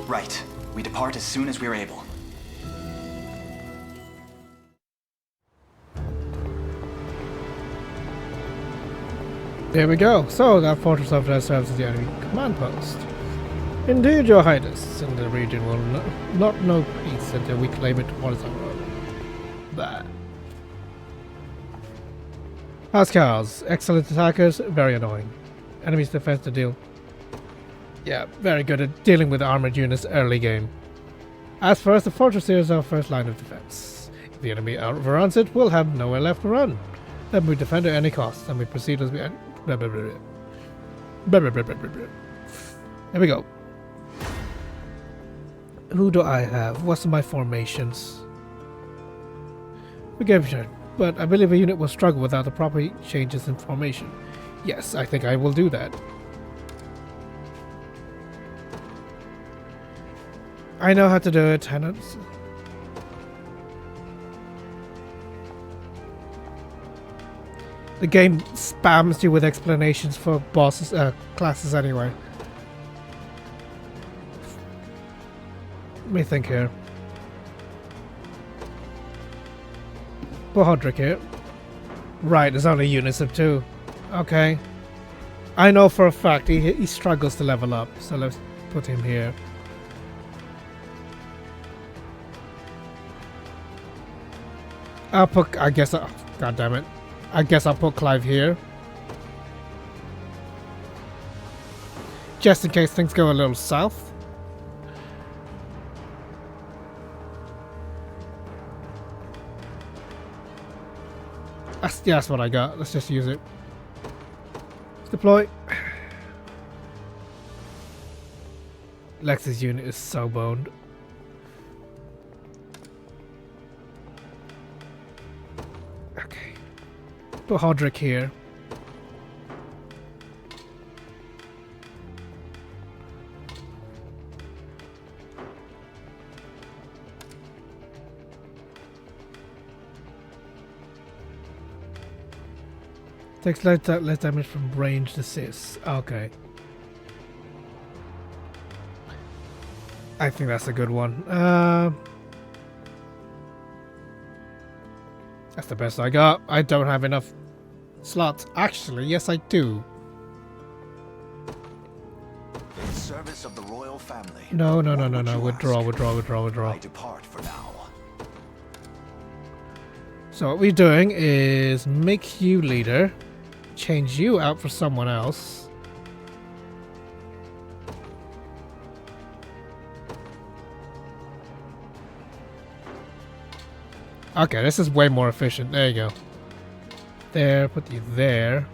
Right. We depart as soon as we're able. There we go. So that fortress of that serves as the enemy command post. Indeed, Your Highness, and the region will not know peace until we claim it towards our own. Blah. Housecows, excellent attackers, very annoying. Enemies defense to deal. Yeah, very good at dealing with armored units early game. As for us, the fortress here is our first line of defense. If the enemy overruns it, we'll have nowhere left to run. Then we defend at any cost, and we proceed as we end. Blah, blah, blah, blah. Blah, blah, blah, blah, blah, blah. There we go. Who do I have? What's my formations? We gave it, but I believe a unit will struggle without the proper changes in formation. Yes, I think I will do that. I know how to do it, tenants. The game spams you with explanations for bosses, classes anyway. Let me think here. Put Hodrick here. Right, there's only units of 2. Okay. I know for a fact he struggles to level up, so let's put him here. I'll put, I guess, god damn it. I guess I'll put Clive here. Just in case things go a little south. That's what I got. Let's just use it. Let's deploy. Lex's unit is so boned. Okay. Put Hodrick here. Takes less damage from ranged assists. Okay. I think that's a good one. That's the best I got. I don't have enough slots. Actually, yes I do. In service of the royal family. No. Withdraw. I depart for now. So what we're doing is make you leader, change you out for someone else. Okay, this is way more efficient. There you go. There, put you there.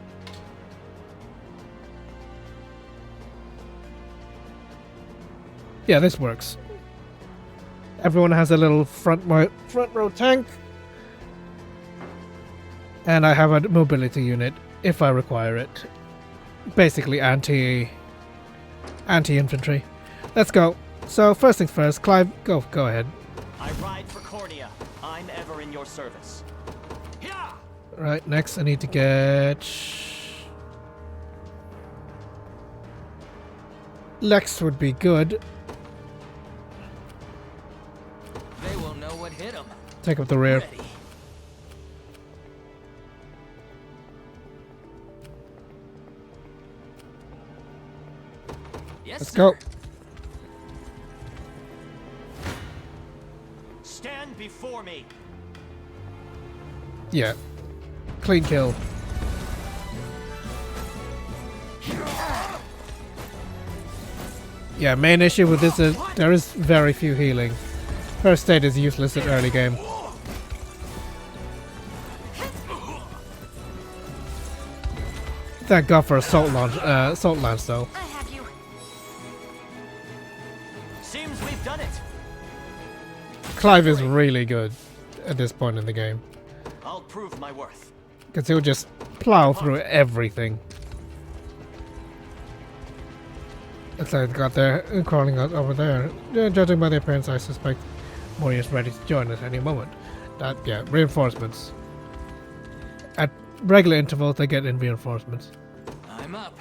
Yeah, this works. Everyone has a little front row tank. And I have a mobility unit if I require it. Basically anti-infantry. Let's go. So first things first, Clive, go ahead. I ride for Cornea. I'm ever in your service. Right, next I need to get Lex would be good. They will know what hit them. Take up the rear. Ready. Yes, Let's go. Stand before me. Yeah. Clean kill. Yeah, main issue with this is there is very few healing. First aid is useless at early game. Thank God for assault lance though. I have you. Seems we've done it. Clive is really good at this point in the game. I'll prove my worth. Because he'll just plow through everything. Looks like they got there crawling out over there. Yeah, judging by the appearance, I suspect Mori is ready to join at any moment. Yeah, reinforcements. At regular intervals, they get in reinforcements. I'm up.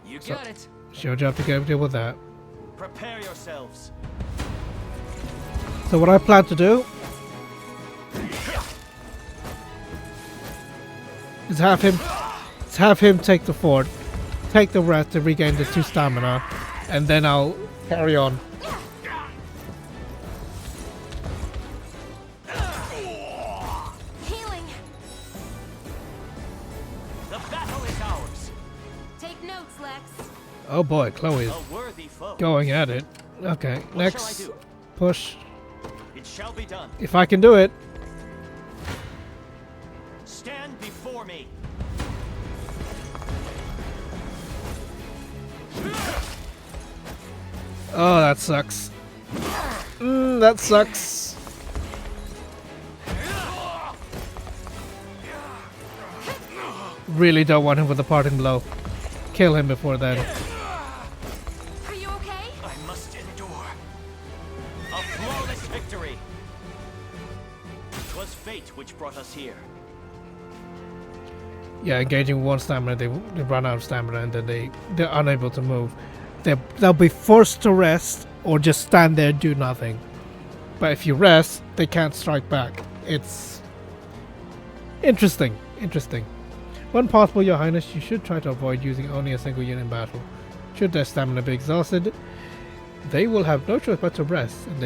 You got it. It's your job to deal with that. Prepare yourselves. So what I plan to do is have him take the fort, take the rest to regain the 2 stamina, and then I'll carry on. Healing. The battle is ours. Take notes, Lex. Oh boy, Chloe's A worthy foe. going at it. Okay, What next shall I do? push. It shall be done. If I can do it. Stand before me. Oh, that sucks. That sucks. Really don't want him with a parting blow. Kill him before then. Are you okay? I must endure. A flawless victory. 'Twas fate which brought us here. Yeah, engaging 1 stamina, they run out of stamina and then they're unable to move. They'll be forced to rest or just stand there and do nothing. But if you rest, they can't strike back. It's interesting. When possible, Your Highness, you should try to avoid using only a single unit in battle. Should their stamina be exhausted, they will have no choice but to rest. And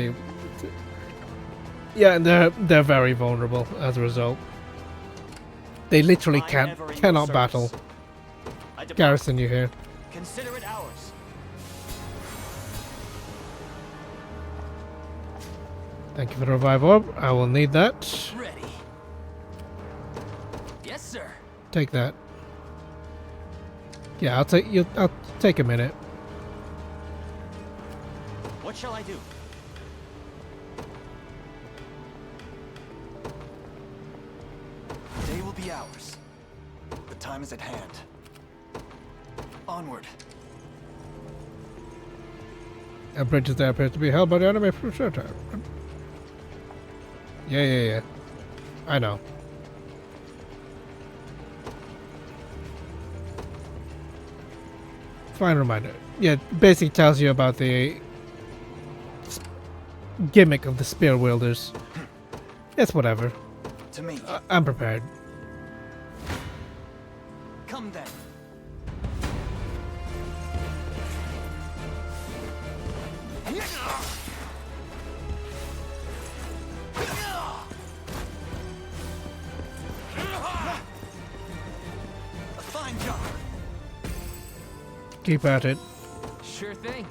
they're very vulnerable as a result. They literally cannot battle. Garrison, you here? Consider it ours. Thank you for the revive orb. I will need that. Ready. Yes, sir. Take that. Yeah, I'll take a minute. What shall I do? The day will be ours. The time is at hand. Onward. A bridge there appears to be held by the enemy for a short time. Yeah. I know. Fine reminder. Yeah, basically tells you about the gimmick of the spear wielders. It's whatever. To me. I'm prepared. Come then. A fine job. Keep at it. Sure thing.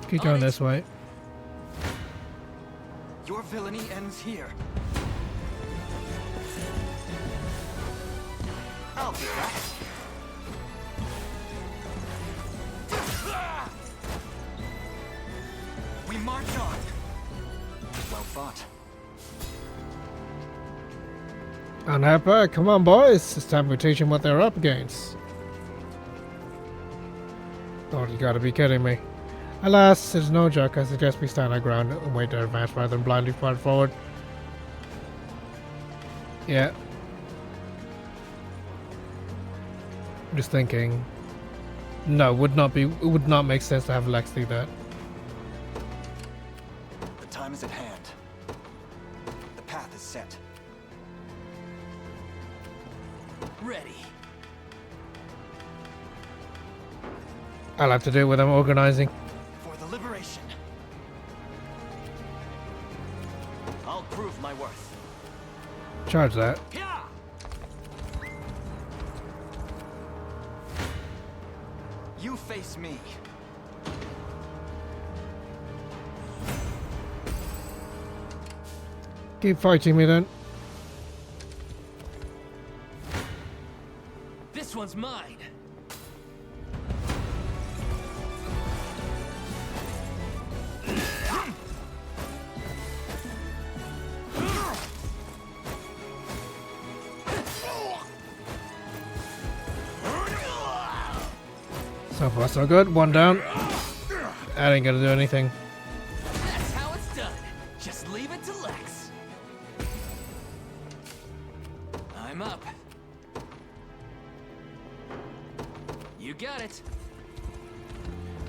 Keep going this way. Your villainy ends here. I'll be back. We march on. Well fought. Unhappy? Come on, boys. It's time we teach them what they're up against. Oh, you gotta be kidding me. Alas, it's no joke. I suggest we stand our ground and wait to advance rather than blindly fire forward. Yeah. I'm just thinking. No, it would not make sense to have Lex do that. The time is at hand. The path is set. Ready. I'll have to do it with them organizing. For the liberation. I'll prove my worth. Charge that. You face me. Keep fighting me then. one's mine. So far, so good. One down. That ain't gonna do anything. That's how it's done. Just leave it to Lex. I'm up. You got it.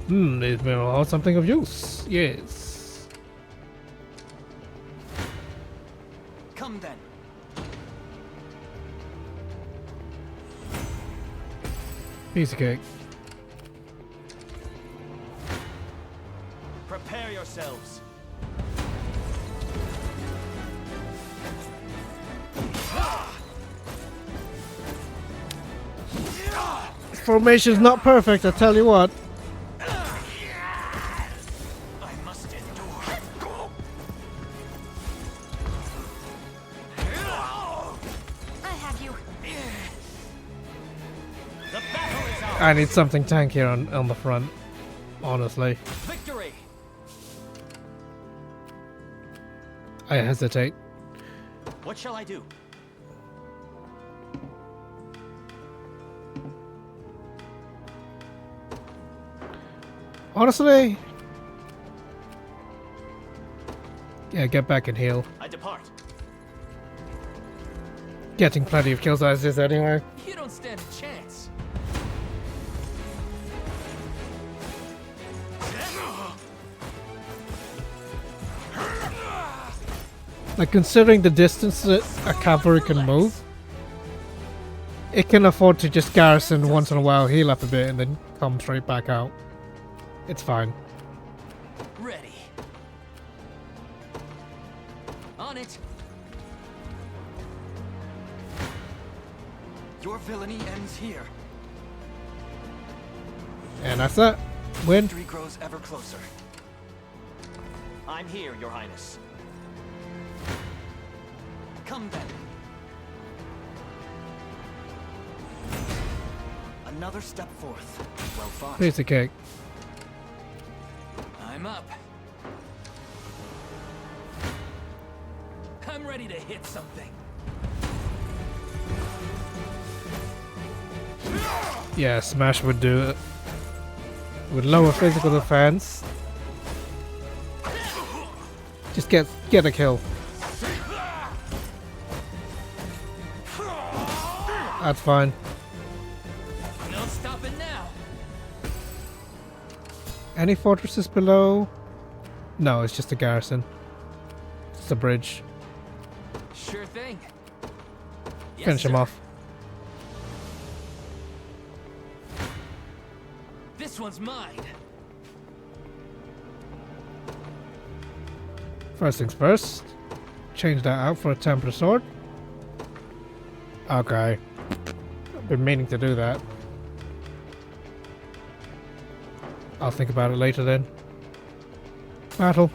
These minerals are something of use. Yes. Come then. Piece of cake. Prepare yourselves. Formation's not perfect, I tell you what. I must endure. I have you. The battle is ours. I need something tankier on the front, honestly. Victory. I hesitate. What shall I do? Honestly, yeah, get back and heal. I depart. Getting plenty of kills as is anyway. You don't stand a chance. Like, considering the distance that a cavalry can move, it can afford to just garrison once in a while, heal up a bit, and then come straight back out. It's fine. Ready. On it. Your villainy ends here. And that's it. Win. Victory grows ever closer. I'm here, Your Highness. Come then. Another step forth. Well fought. Piece of cake. I'm up. I'm ready to hit something. Yeah, Smash would do it. With lower physical defense. Just get a kill. That's fine. No stopping now. Any fortresses below? No, it's just a garrison. It's a bridge. Sure thing. Yes, Finish him sir. off. This one's mine. First things first. Change that out for a Templar Sword. Okay. I've been meaning to do that. I'll think about it later then. Battle.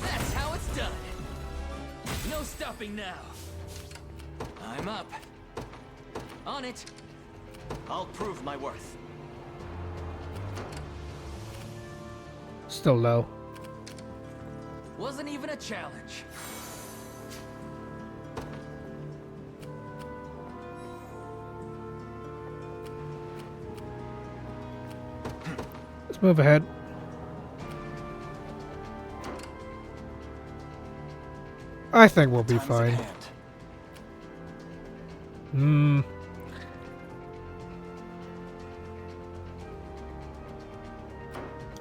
That's how it's done. No stopping now. I'm up. On it. I'll prove my worth. Still low. Wasn't even a challenge. Let's move ahead. I think we'll be fine.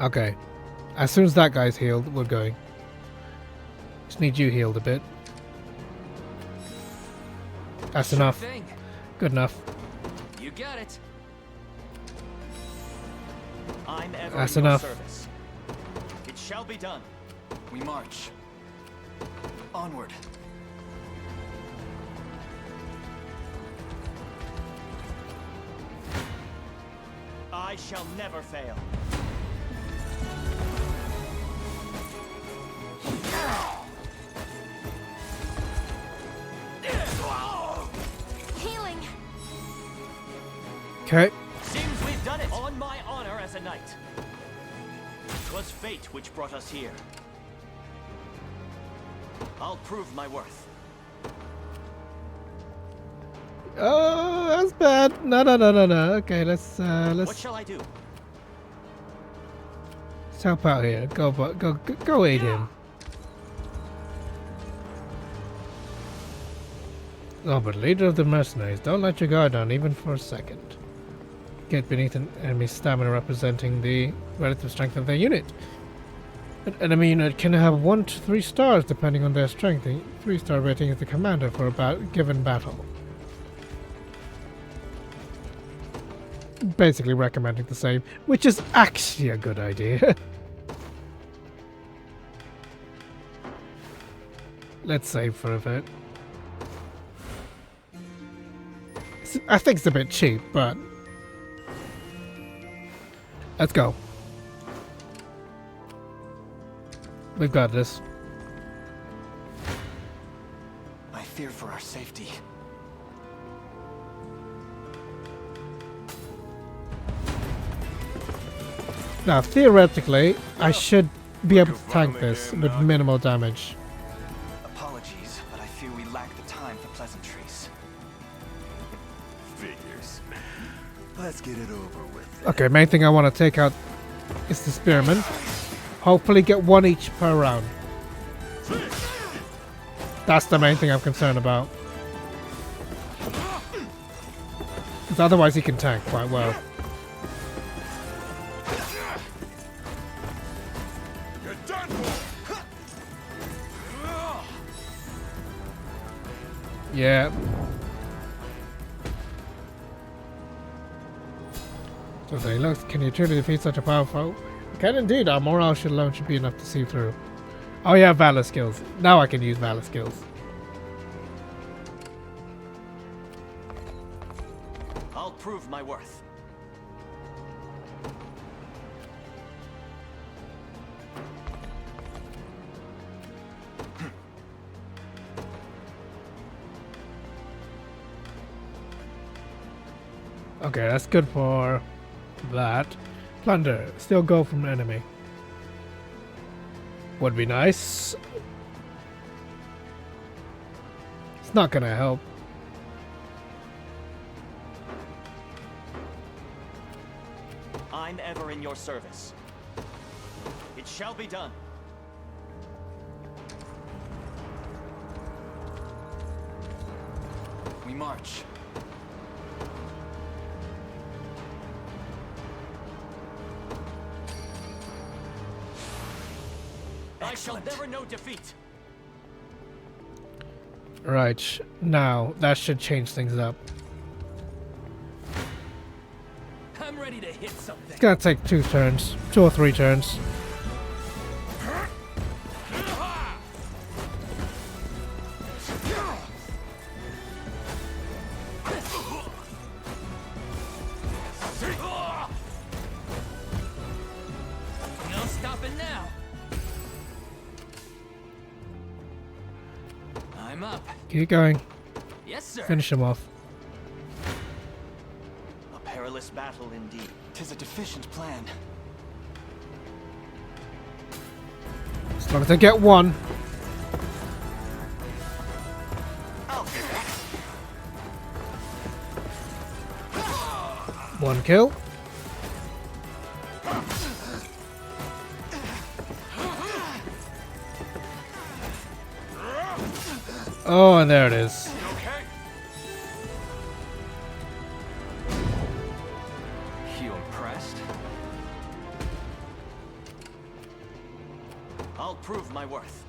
Okay. As soon as that guy's healed, we're going. Just need you healed a bit. That's enough. Thing. Good enough. You got it. I'm ever That's in your enough. service. It shall be done. We march. Onward. I shall never fail. Healing. Okay. Seems we've done it. On my honor as a knight. 'Twas fate which brought us here. I'll prove my worth. Oh, that's bad. No. Okay, let's. What shall I do? Let's help out here. Go aid him. Oh, but leader of the mercenaries, don't let your guard down even for a second. Get beneath an enemy's stamina representing the relative strength of their unit. An enemy unit can have 1 to 3 stars depending on their strength. The 3-star rating is the commander for a given battle. Basically recommending the save, which is actually a good idea. Let's save for a bit. I think it's a bit cheap, but let's go. We've got this. I fear for our safety. Now, theoretically, I should be able to tank this with minimal damage. Apologies, but I fear we lack the time for pleasantries. Figures. Let's get it over with. Okay, main thing I want to take out is the spearmen. Hopefully get 1 each per round. That's the main thing I'm concerned about. Because otherwise he can tank quite well. Yeah. So they look, can you truly defeat such a powerful? Can indeed. Our morale alone should be enough to see through. Oh yeah, valor skills. Now I can use valor skills. I'll prove my worth. Okay, that's good for that. Plunder. Still go from enemy. Would be nice. It's not gonna help. I'm ever in your service. It shall be done. We march. I shall never know defeat. Right, now that should change things up. I'm ready to hit something. It's gonna take 2 turns, 2 or 3 turns. No stopping now. I'm up. Keep going. Yes, sir. Finish him off. A perilous battle indeed. 'Tis a deficient plan. As long as I get 1. One kill. Oh, and there it is. You impressed? I'll prove my worth.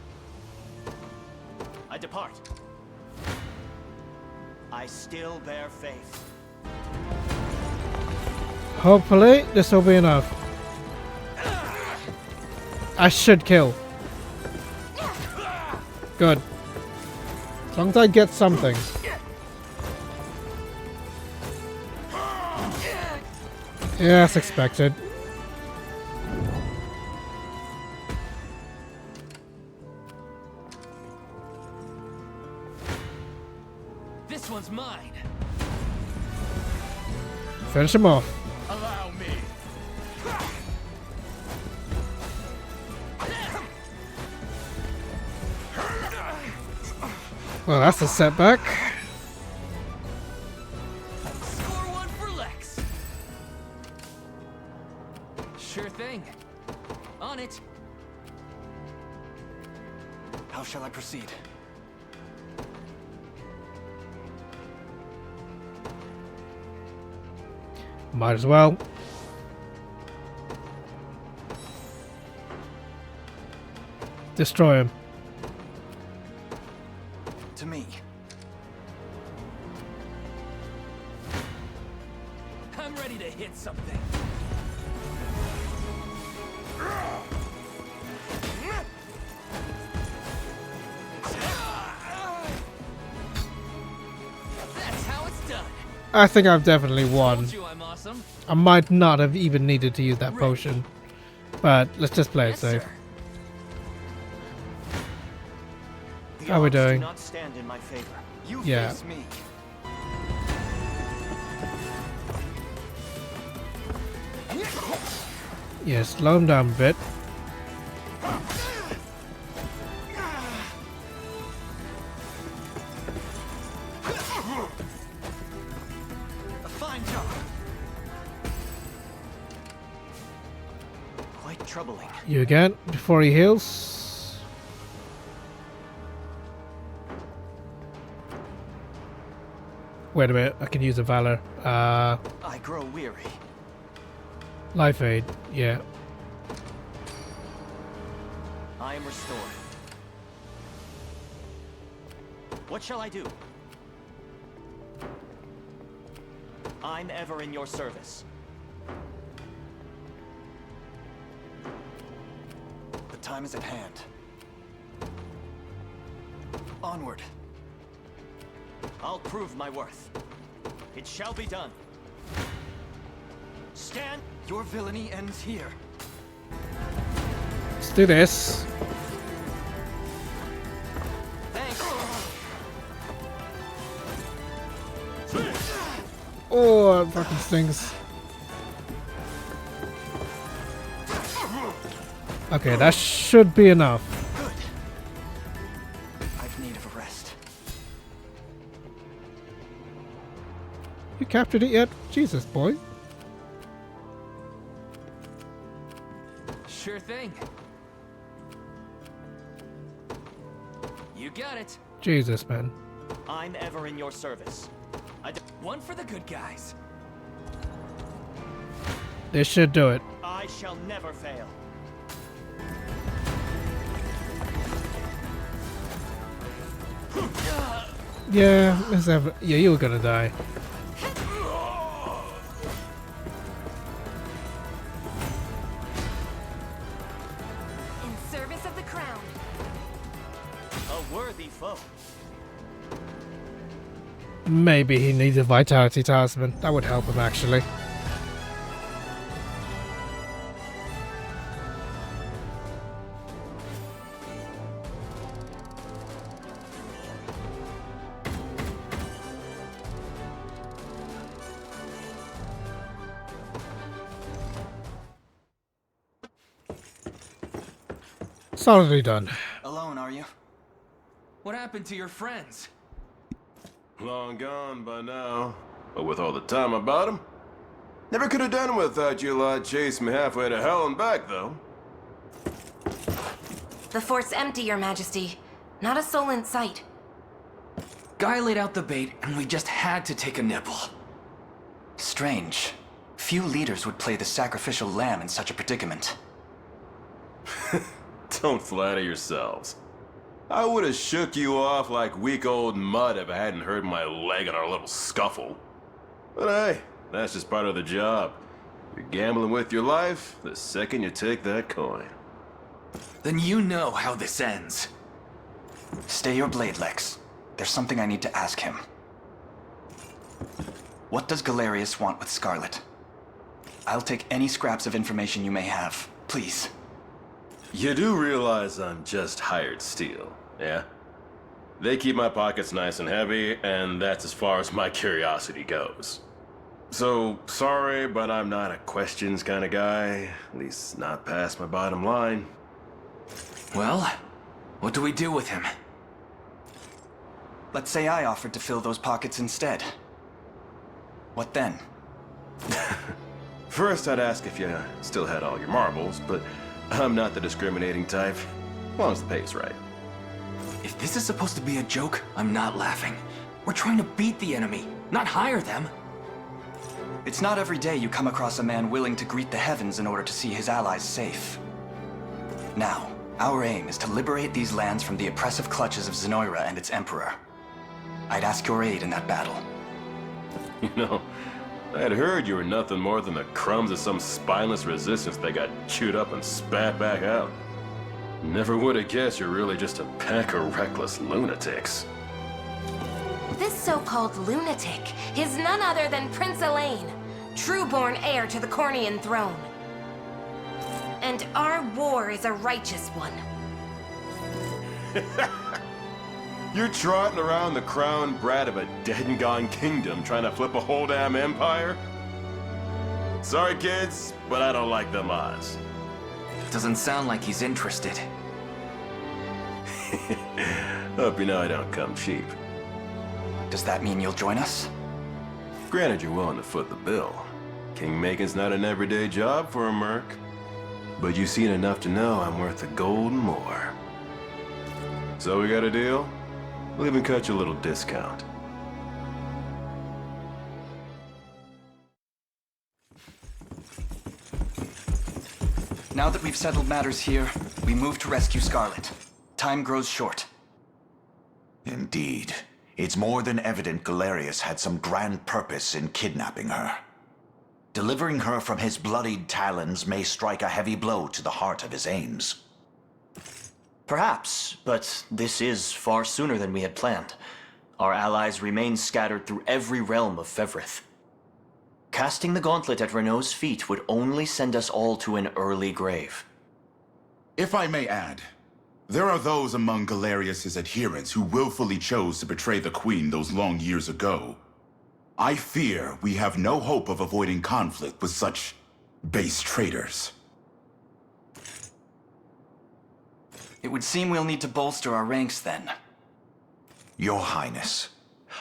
I depart. I still bear faith. Hopefully, this will be enough. I should kill. Good. As long as I get something. Yeah, as expected. This one's mine. Finish him off. Allow me. Well, that's a setback. Score one for Lex. Sure thing. On it. How shall I proceed? Might as well. Destroy him. To me. I'm ready to hit something. That's how it's done. I think I've definitely won. Told you I'm awesome. I might not have even needed to use that potion. But let's just play it safe. How are we doing? Do not stand in my favor. You Yeah. face me. Yeah, slow him down a bit. A fine job. Quite troubling. You again, before he heals. Wait a minute, I can use a Valor. I grow weary. Life Aid, yeah. I am restored. What shall I do? I'm ever in your service. The time is at hand. Onward. I'll prove my worth. It shall be done. Stand. Your villainy ends here. Let's do this. Thanks. Oh, it fucking stings. Okay, that should be enough. Good. I've need of a rest. You captured it yet? Jesus, boy. Sure thing. You got it. Jesus, man. I'm ever in your service. One for the good guys. This should do it. I shall never fail. Yeah, yeah, you were gonna die. In service of the crown. A worthy foe. Maybe he needs a Vitality Talisman. That would help him, actually. Solidly done. Alone, are you? What happened to your friends? Long gone by now. But with all the time about him, never could have done it without you lot chasing me halfway to hell and back, though. The fort's empty, Your Majesty. Not a soul in sight. Guy laid out the bait, and we just had to take a nibble. Strange. Few leaders would play the sacrificial lamb in such a predicament. Don't flatter yourselves. I would have shook you off like weak old mud if I hadn't hurt my leg in our little scuffle. But hey, that's just part of the job. You're gambling with your life the second you take that coin. Then you know how this ends. Stay your blade, Lex. There's something I need to ask him. What does Galerius want with Scarlet? I'll take any scraps of information you may have. Please. You do realize I'm just hired steel, yeah? They keep my pockets nice and heavy, and that's as far as my curiosity goes. So, sorry, but I'm not a questions kind of guy. At least not past my bottom line. Well, what do we do with him? Let's say I offered to fill those pockets instead. What then? First, I'd ask if you still had all your marbles, but I'm not the discriminating type, as long as the pay's right. If this is supposed to be a joke, I'm not laughing. We're trying to beat the enemy, not hire them. It's not every day you come across a man willing to greet the heavens in order to see his allies safe. Now, our aim is to liberate these lands from the oppressive clutches of Zenoira and its emperor. I'd ask your aid in that battle. You know, I had heard you were nothing more than the crumbs of some spineless resistance that got chewed up and spat back out. Never would have guessed you're really just a pack of reckless lunatics. This so-called lunatic is none other than Prince Elaine, true-born heir to the Cornian throne. And our war is a righteous one. You're trotting around the crown brat of a dead and gone kingdom trying to flip a whole damn empire? Sorry, kids, but I don't like them odds. Doesn't sound like he's interested. Hope you know I don't come cheap. Does that mean you'll join us? Granted, you're willing to foot the bill. King-making's not an everyday job for a merc. But you've seen enough to know I'm worth a gold and more. So we got a deal? We'll even cut you a little discount. Now that we've settled matters here, we move to rescue Scarlet. Time grows short. Indeed. It's more than evident Galerius had some grand purpose in kidnapping her. Delivering her from his bloodied talons may strike a heavy blow to the heart of his aims. Perhaps, but this is far sooner than we had planned. Our allies remain scattered through every realm of Fevrith. Casting the gauntlet at Renault's feet would only send us all to an early grave. If I may add, there are those among Galerius's adherents who willfully chose to betray the Queen those long years ago. I fear we have no hope of avoiding conflict with such base traitors. It would seem we'll need to bolster our ranks then. Your Highness,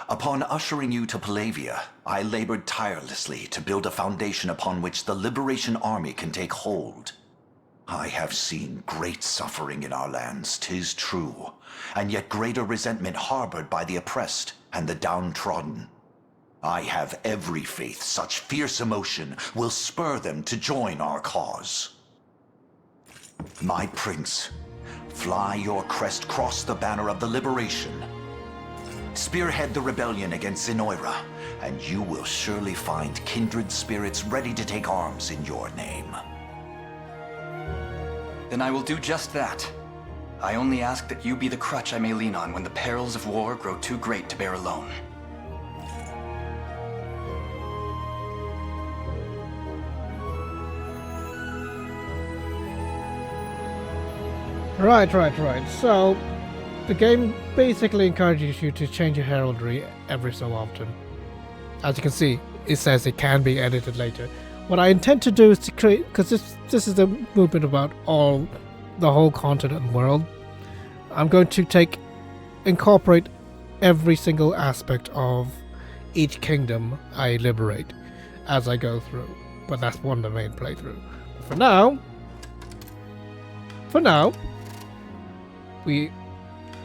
upon ushering you to Palavia, I labored tirelessly to build a foundation upon which the Liberation Army can take hold. I have seen great suffering in our lands, 'tis true, and yet greater resentment harbored by the oppressed and the downtrodden. I have every faith such fierce emotion will spur them to join our cause. My prince, fly your crest across the banner of the liberation. Spearhead the rebellion against Zenoira, and you will surely find kindred spirits ready to take arms in your name. Then I will do just that. I only ask that you be the crutch I may lean on when the perils of war grow too great to bear alone. Right. So, the game basically encourages you to change your heraldry every so often. As you can see, it says it can be edited later. What I intend to do is to create, because this is a movement about the whole continent and world. I'm going to incorporate every single aspect of each kingdom I liberate as I go through. But that's one of the main playthrough. For now, we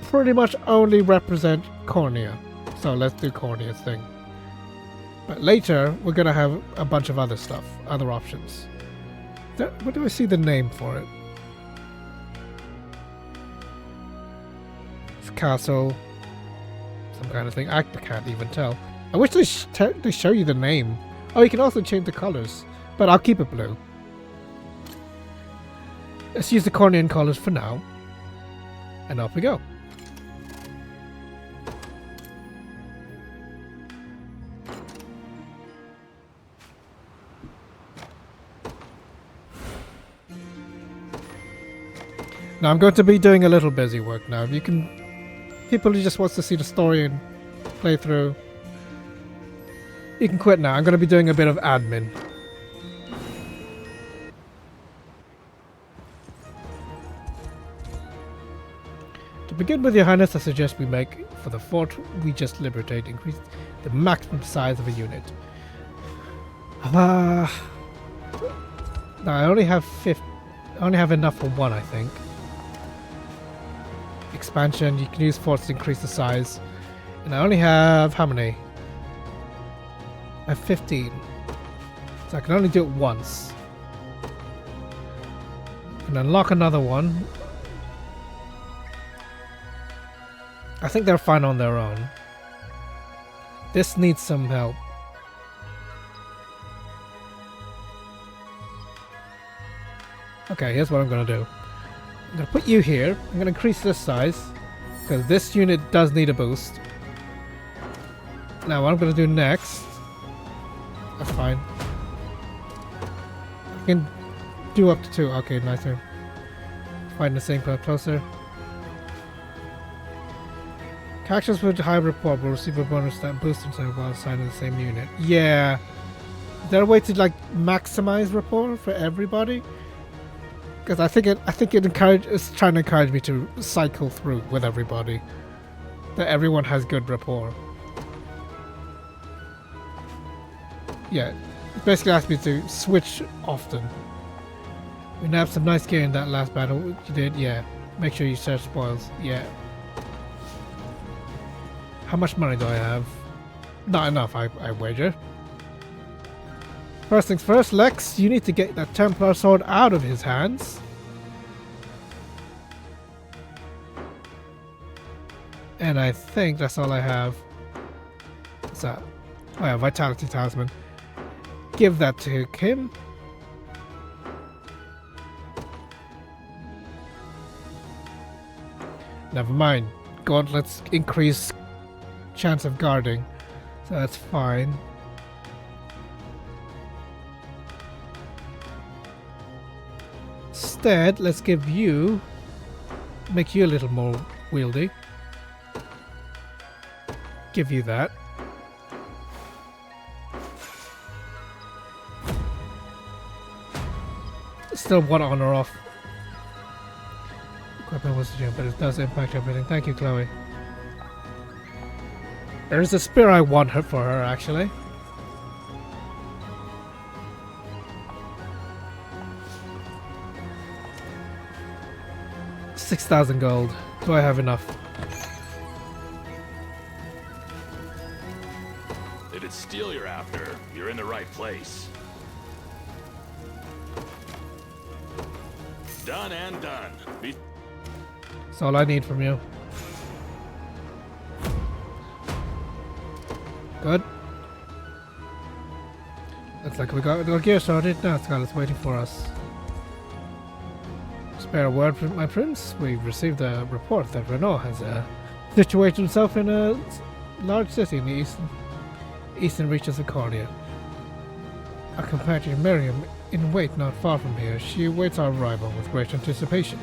pretty much only represent Cornia. So let's do Cornia's thing. But later, we're going to have a bunch of other stuff, other options. Where do I see the name for it? It's castle, some kind of thing. I can't even tell. I wish they show you the name. Oh, you can also change the colors, but I'll keep it blue. Let's use the Cornian colors for now. And off we go. Now I'm going to be doing a little busy work now. You can... People who just wants to see the story and play through, you can quit now. I'm going to be doing a bit of admin. To begin with, Your Highness, I suggest we make, for the fort we just liberated, increase the maximum size of a unit. Now I only have enough for one, I think. Expansion, you can use forts to increase the size. And I only have, how many? I have 15. So I can only do it once. And unlock another one. I think they're fine on their own. This needs some help. Okay, here's what I'm gonna do. I'm gonna put you here. I'm gonna increase this size because this unit does need a boost. Now what I'm gonna do next, that's fine. I can do up to 2. Okay, nice one. Find the same part closer. Characters with high rapport will receive a bonus that boosts themselves while assigned to the same unit. Yeah. Is there a way to like maximize rapport for everybody? Because I think it's trying to encourage me to cycle through with everybody. That everyone has good rapport. Yeah, it basically asks me to switch often. We nabbed some nice gear in that last battle. You did, yeah. Make sure you search spoils, yeah. How much money do I have? Not enough, I wager. First things first, Lex, you need to get that Templar sword out of his hands. And I think that's all I have. What's that? Oh yeah, Vitality Talisman. Give that to him. Never mind. Gauntlets increase chance of guarding. So that's fine. Instead, let's give you... make you a little more wieldy. Give you that. Still one on or off. Equipment was doing, but it does impact everything. Thank you, Chloe. There's a spear I want her for her, actually. $6,000 gold. Do I have enough? If it's steel you're after, you're in the right place. Done and done. That's all I need from you. Good. Looks like we got our gear sorted. Now Scarlet's waiting for us. Spare a word from my prince. We've received a report that Renault has situated himself in a large city in the eastern reaches of Cornia. Our companion Miriam, in wait not far from here, she awaits our arrival with great anticipation.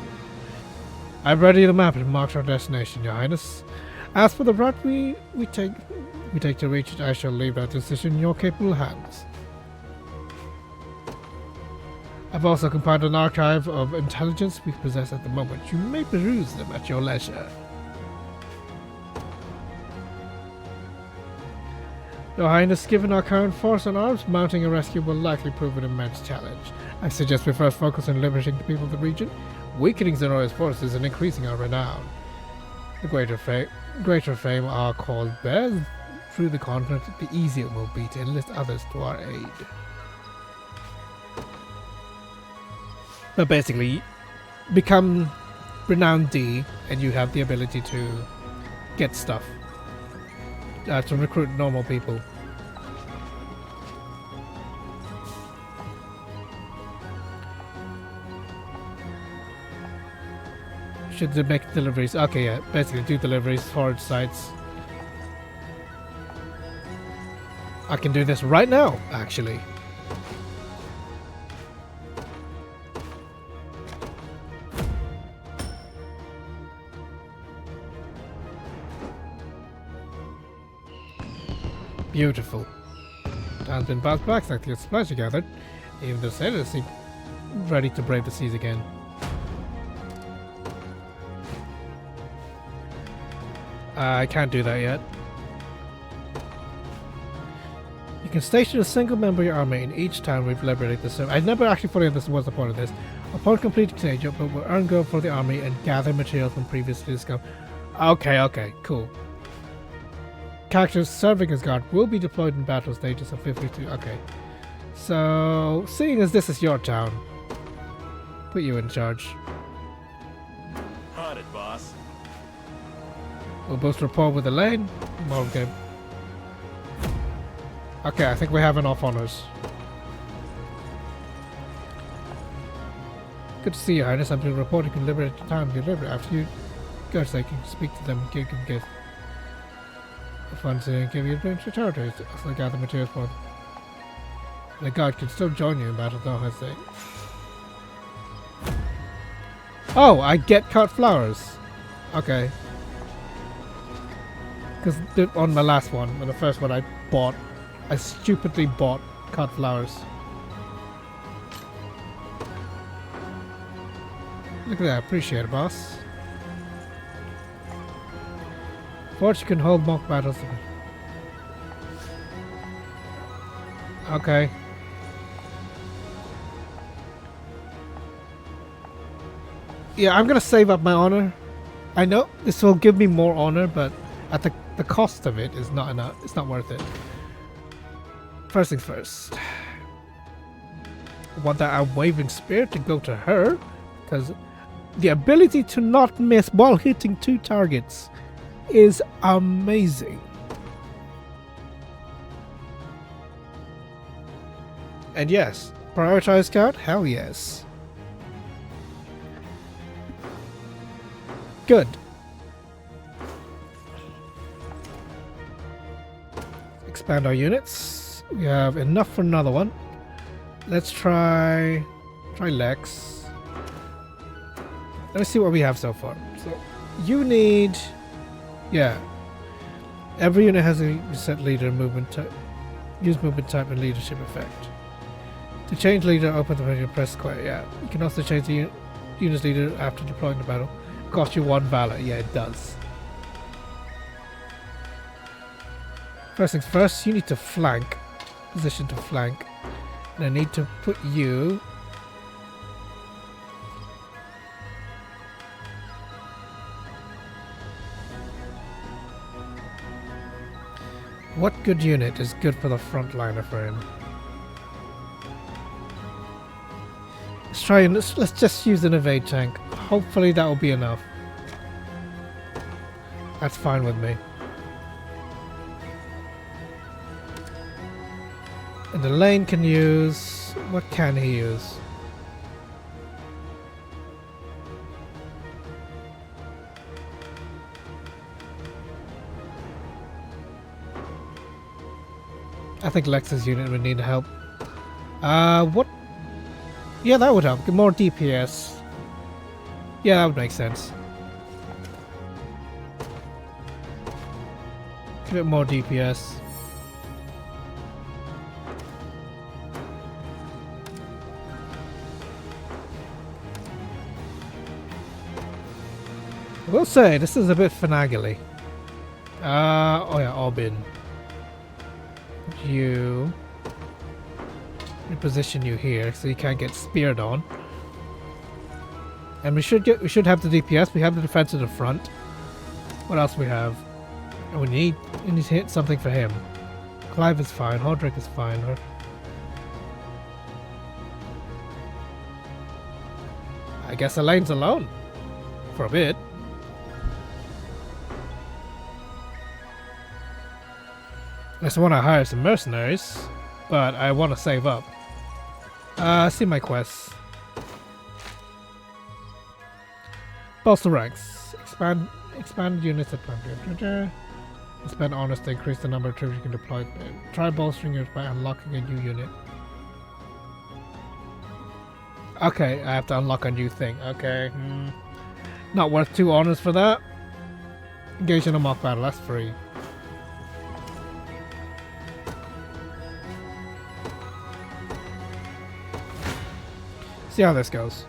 I've ready the map and marked our destination, Your Highness. As for the route we take to reach it, I shall leave that decision in your capable hands. I've also compiled an archive of intelligence we possess at the moment. You may peruse them at your leisure. Your Highness, given our current force and arms, mounting a rescue will likely prove an immense challenge. I suggest we first focus on liberating the people of the region, weakening Zenora's forces and increasing our renown. The greater fame our cause bears through the continent, the easier it will be to enlist others to our aid. But basically, become renowned D, and you have the ability to get stuff. To recruit normal people. Should they make deliveries? Okay, yeah, basically do deliveries, forage sites. I can do this right now, actually. Beautiful. Town's been bounced back like the supplies you gathered. Even the sailors seem ready to brave the seas again. I can't do that yet. You can station a single member of your army in each town we've liberated the server. I never actually fully understood what's the point of this. Upon completing stage, you will earn gold for the army and gather materials from previously discovered. Okay, cool. Characters serving as guard will be deployed in battle stages of 52. Okay. So, seeing as this is your town, put you in charge. On it, boss. We'll boost rapport with Elaine. More game. Okay, I think we have enough honors. Good to see you, Highness. I'm to report you can liberate the town. After you go, so you can speak to them and give them gifts. The funds and give you adventure territories. Also gather materials for them. The guard can still join you in battle, don't hesitate. Oh, I get cut flowers. Okay. Because on my last one, on the first one I stupidly bought cut flowers. Look at that, appreciate it, boss. Forge you can hold mock battles. Okay. Yeah, I'm gonna save up my honor. I know this will give me more honor, but at the cost of it is not enough. It's not worth it. First things first. I want that unwavering spirit to go to her, because the ability to not miss while hitting 2 targets is amazing. And yes, prioritize scout? Hell yes. Good. Expand our units. We have enough for another one. Let's try Lex. Let me see what we have so far. So you need, yeah. Every unit has a set leader movement type. Use movement type and leadership effect. To change leader, open the menu, press square. Yeah. You can also change the unit's leader after deploying the battle. Cost you 1 valor. Yeah, it does. First things first, you need to flank. Position to flank. And I need to put you. What good unit is good for the frontliner for him? Let's try and let's just use an evade tank. Hopefully that will be enough. That's fine with me. And the lane can use... what can he use? I think Lex's unit would need help. What? Yeah, that would help. Get more DPS. Yeah, that would make sense. Give it more DPS. I will say, this is a bit finagly. Oh yeah, Albin. You position you here so you can't get speared on. And we should have the DPS. We have the defense at the front. What else we have? Oh, we need to hit something for him. Clive is fine. Hodrick is fine. I guess Elaine's alone for a bit. I just want to hire some mercenaries, but I want to save up. See my quests. Bolster ranks. Expand units at plan. Spend honors to increase the number of troops you can deploy. Try bolstering yours by unlocking a new unit. Okay, I have to unlock a new thing. Okay. Not worth 2 honors for that. Engage in a mock battle. That's free. See how this goes.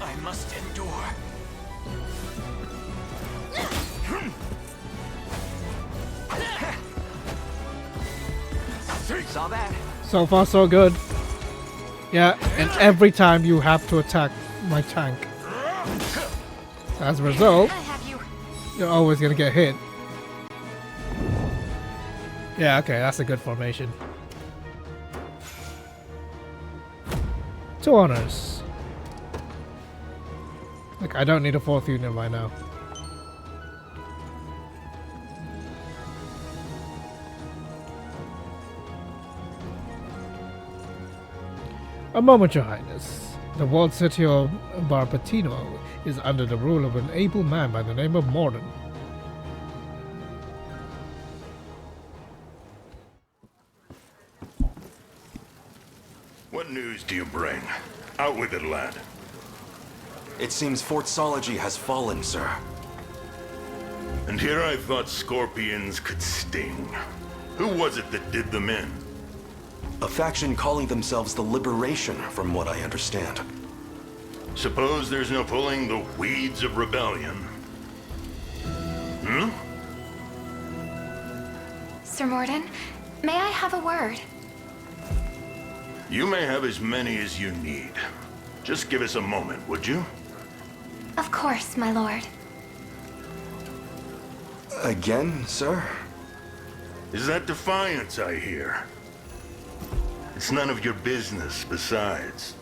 I must endure. Saw that. So far, so good. Yeah, and every time you have to attack my tank. As a result, you're always gonna get hit. Yeah, okay, that's a good formation. 2 honors. Like, I don't need a 4th unit right now. A moment, Your Highness. The walled city of Barbatino is under the rule of an able man by the name of Morden. What news do you bring? Out with it, lad. It seems Fort Sology has fallen, sir. And here I thought scorpions could sting. Who was it that did them in? A faction calling themselves the Liberation, from what I understand. Suppose there's no pulling the weeds of rebellion. Hmm? Sir Morden, may I have a word? You may have as many as you need. Just give us a moment, would you? Of course, my lord. Again, sir? Is that defiance I hear? It's none of your business, besides.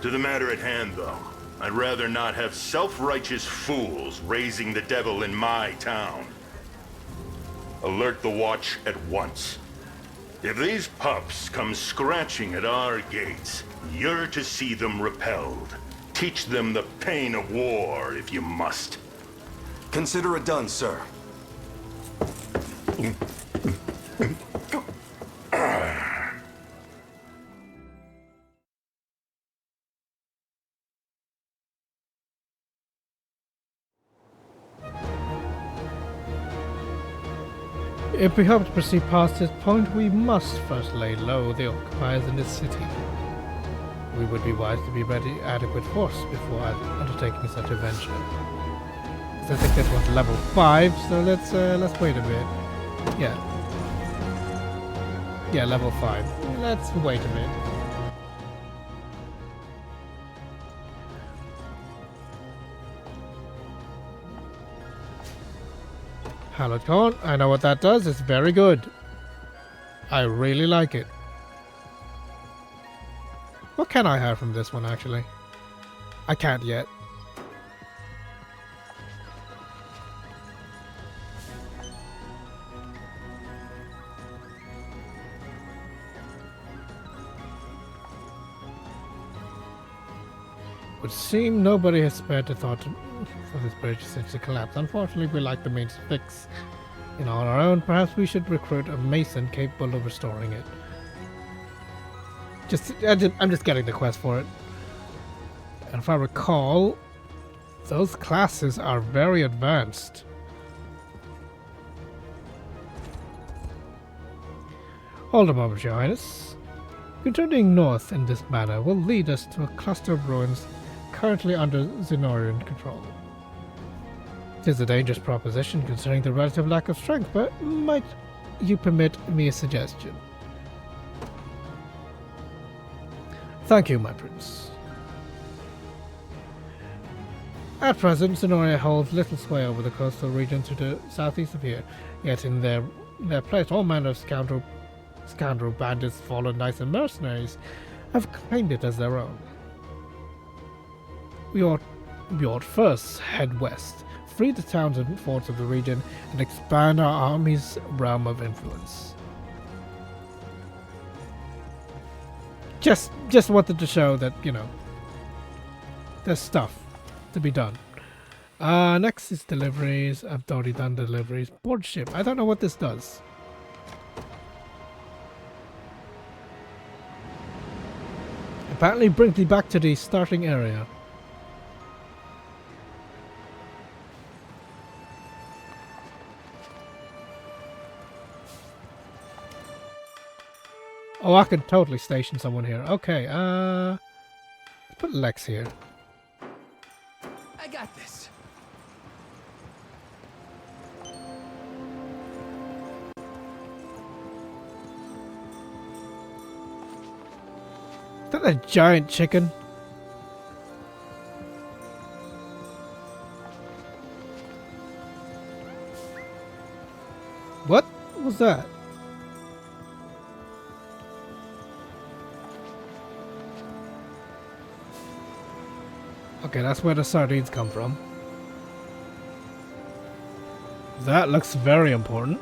To the matter at hand, though, I'd rather not have self-righteous fools raising the devil in my town. Alert the watch at once. If these pups come scratching at our gates, you're to see them repelled. Teach them the pain of war, if you must. Consider it done, sir. If we hope to proceed past this point, we must first lay low the occupiers in this city. We would be wise to be ready adequate force before undertaking such a venture. So I think this one's level 5, so let's wait a bit. Yeah. Yeah, level 5. Let's wait a bit. Hallowed Corn, I know what that does, it's very good. I really like it. What can I have from this one, actually? I can't yet. Would seem nobody has spared a thought for this bridge since it collapsed. Unfortunately, we lack the means to fix it on our own. Perhaps we should recruit a mason capable of restoring it. I'm just getting the quest for it. And if I recall, those classes are very advanced. Hold a moment, Your Highness. Continuing north in this manner will lead us to a cluster of ruins currently under Zenorian control. It is a dangerous proposition considering the relative lack of strength, but might you permit me a suggestion? Thank you, my prince. At present, Zenoria holds little sway over the coastal region to the southeast of here, yet in their place all manner of scoundrel bandits, fallen knights and mercenaries have claimed it as their own. We ought first head west, free the towns and forts of the region, and expand our army's realm of influence. Just wanted to show that, you know, there's stuff to be done. Next is deliveries. I've already done deliveries. Board ship. I don't know what this does. Apparently brings me back to the starting area. Oh, I can totally station someone here. Okay, let's put Lex here. I got this. Is that a giant chicken? What was that? Okay, that's where the sardines come from. That looks very important.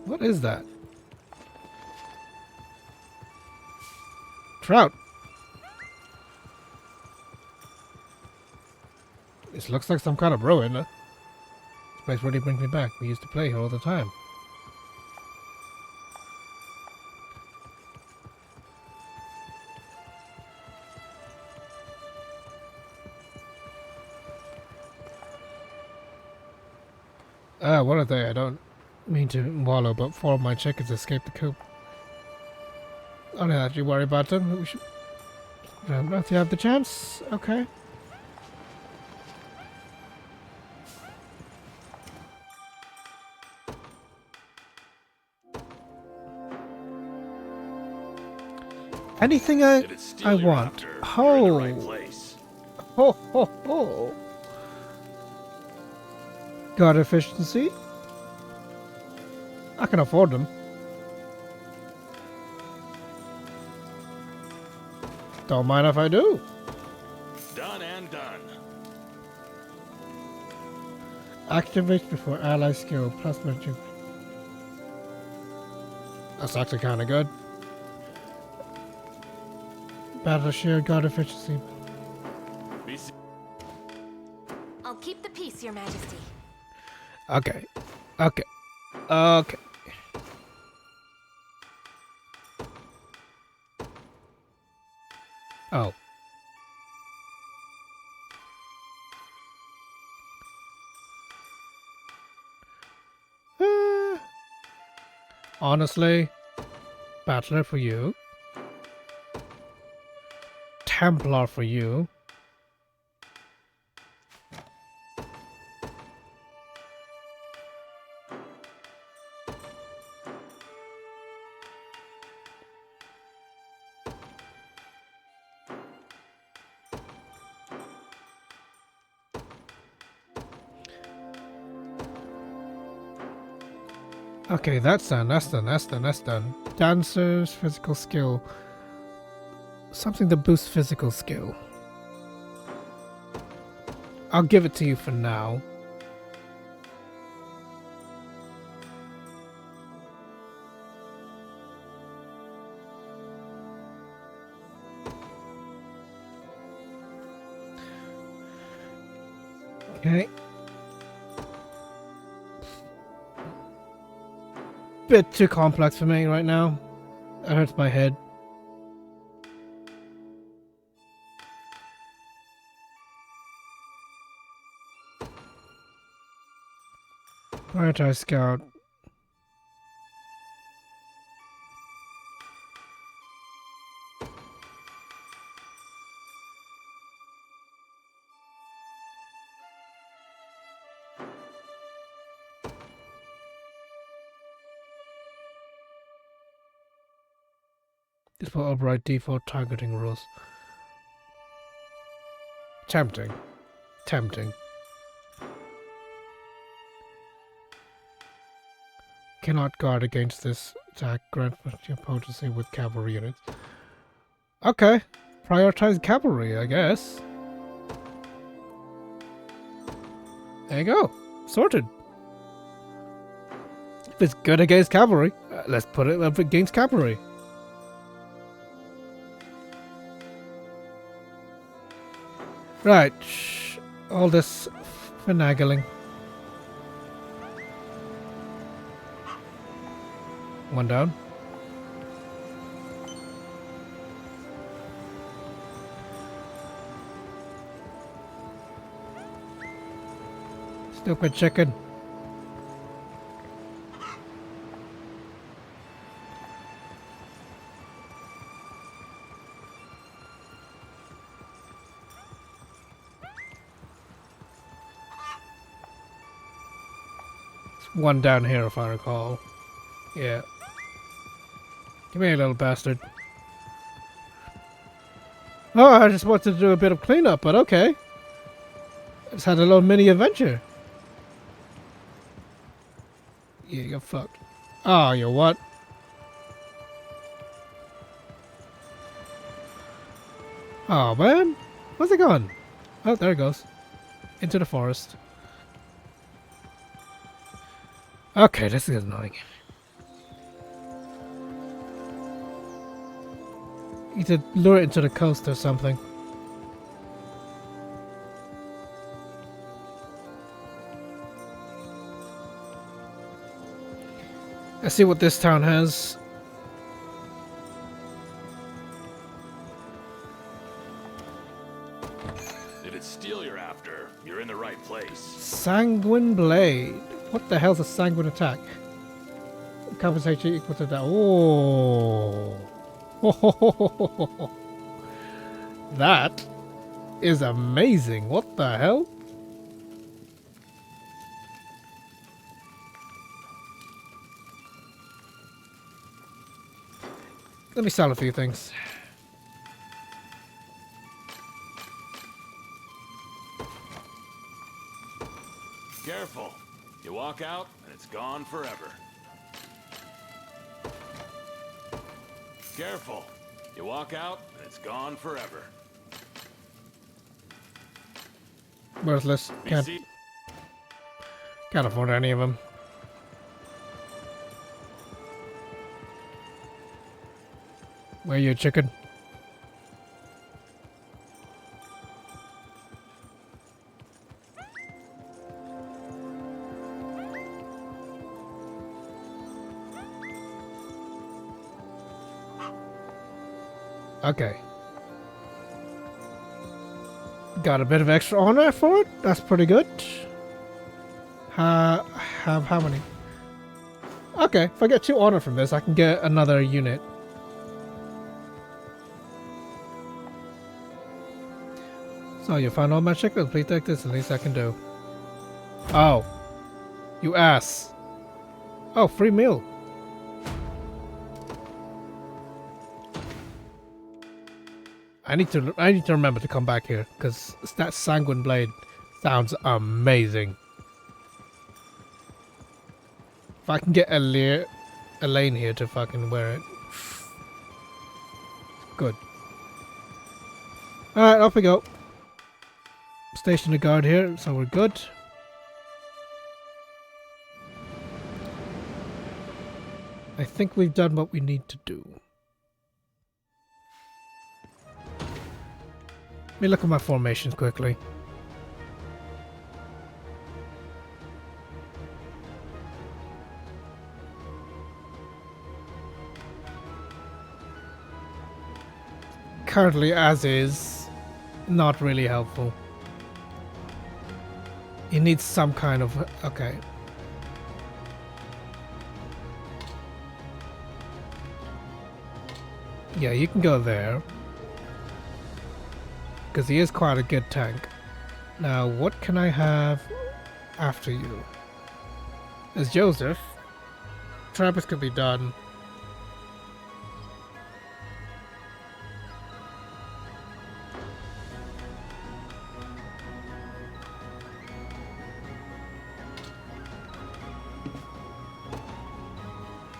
What is that? Trout. This looks like some kind of ruin. This place really brings me back. We used to play here all the time. What are they? I don't mean to wallow, but 4 of my chickens escaped the coop. I don't have to worry about them. We should... If you have the chance, okay. Anything I want. Ho ho ho. Got efficiency? I can afford them. Don't mind if I do. Done and done. Activate before ally skill plus magic. That's actually kind of good. Battle share, guard efficiency. I'll keep the peace, Your Majesty. Okay. Okay. Okay. Oh. Honestly, Battler for you. Templar for you. Okay, that's done, that's done, that's done, that's done. Dancers, physical skill. Something to boost physical skill. I'll give it to you for now. Okay. Bit too complex for me right now. It hurts my head. Prioritize scout. This will override default targeting rules. Tempting. Tempting. Cannot guard against this attack. Grant your potency with cavalry units. Okay. Prioritize cavalry, I guess. There you go. Sorted. If it's good against cavalry, let's put it up against cavalry. Right. Shh. All this finagling. One down. Stupid chicken. There's one down here if I recall. Yeah. Come here, little bastard. Oh, I just wanted to do a bit of cleanup, but okay. Just had a little mini adventure. Yeah, you're fucked. Oh, you're what? Oh, man. Where's it going? Oh, there it goes. Into the forest. Okay, this is annoying. Need to lure it into the coast or something. Let's see what this town has. If it's steel you're after, you're in the right place. Sanguine Blade. What the hell's a sanguine attack? Compensation equal to that. Oh. That is amazing. What the hell? Let me sell a few things. Careful. You walk out, and it's gone forever. Careful. You walk out, and it's gone forever. Worthless. Can't afford any of them. Where you, chicken? Okay. Got a bit of extra honor for it. That's pretty good. Have how many? Okay, if I get 2 honor from this, I can get another unit. So you found all my chickens. Please take this. The least I can do. Oh, you ass. Oh, free meal. I need to remember to come back here because that Sanguine Blade sounds amazing. If I can get Elaine here to fucking wear it. Good. Alright, off we go. Station the guard here, so we're good. I think we've done what we need to do. Let me look at my formations quickly. Currently, as is, not really helpful. You need some kind of... okay. Yeah, you can go there. Because he is quite a good tank. Now, what can I have after you? There's Joseph. Trappist can be done.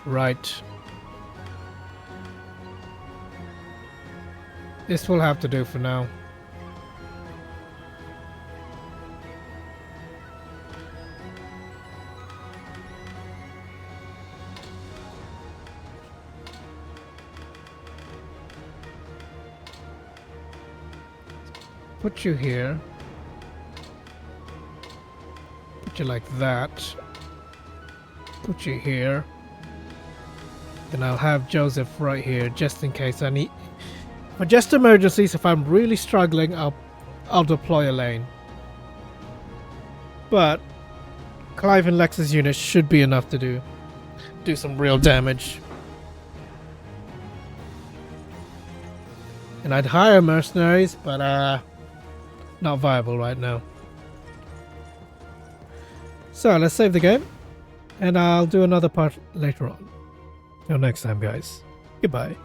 Right. This will have to do for now. Put you here. Put you like that. Put you here. Then I'll have Joseph right here just in case I need... for just emergencies, if I'm really struggling, I'll deploy a lane. But Clive and Lex's unit should be enough to do some real damage. And I'd hire mercenaries, but not viable right now. So let's save the game, and I'll do another part later on. Till next time, guys. Goodbye.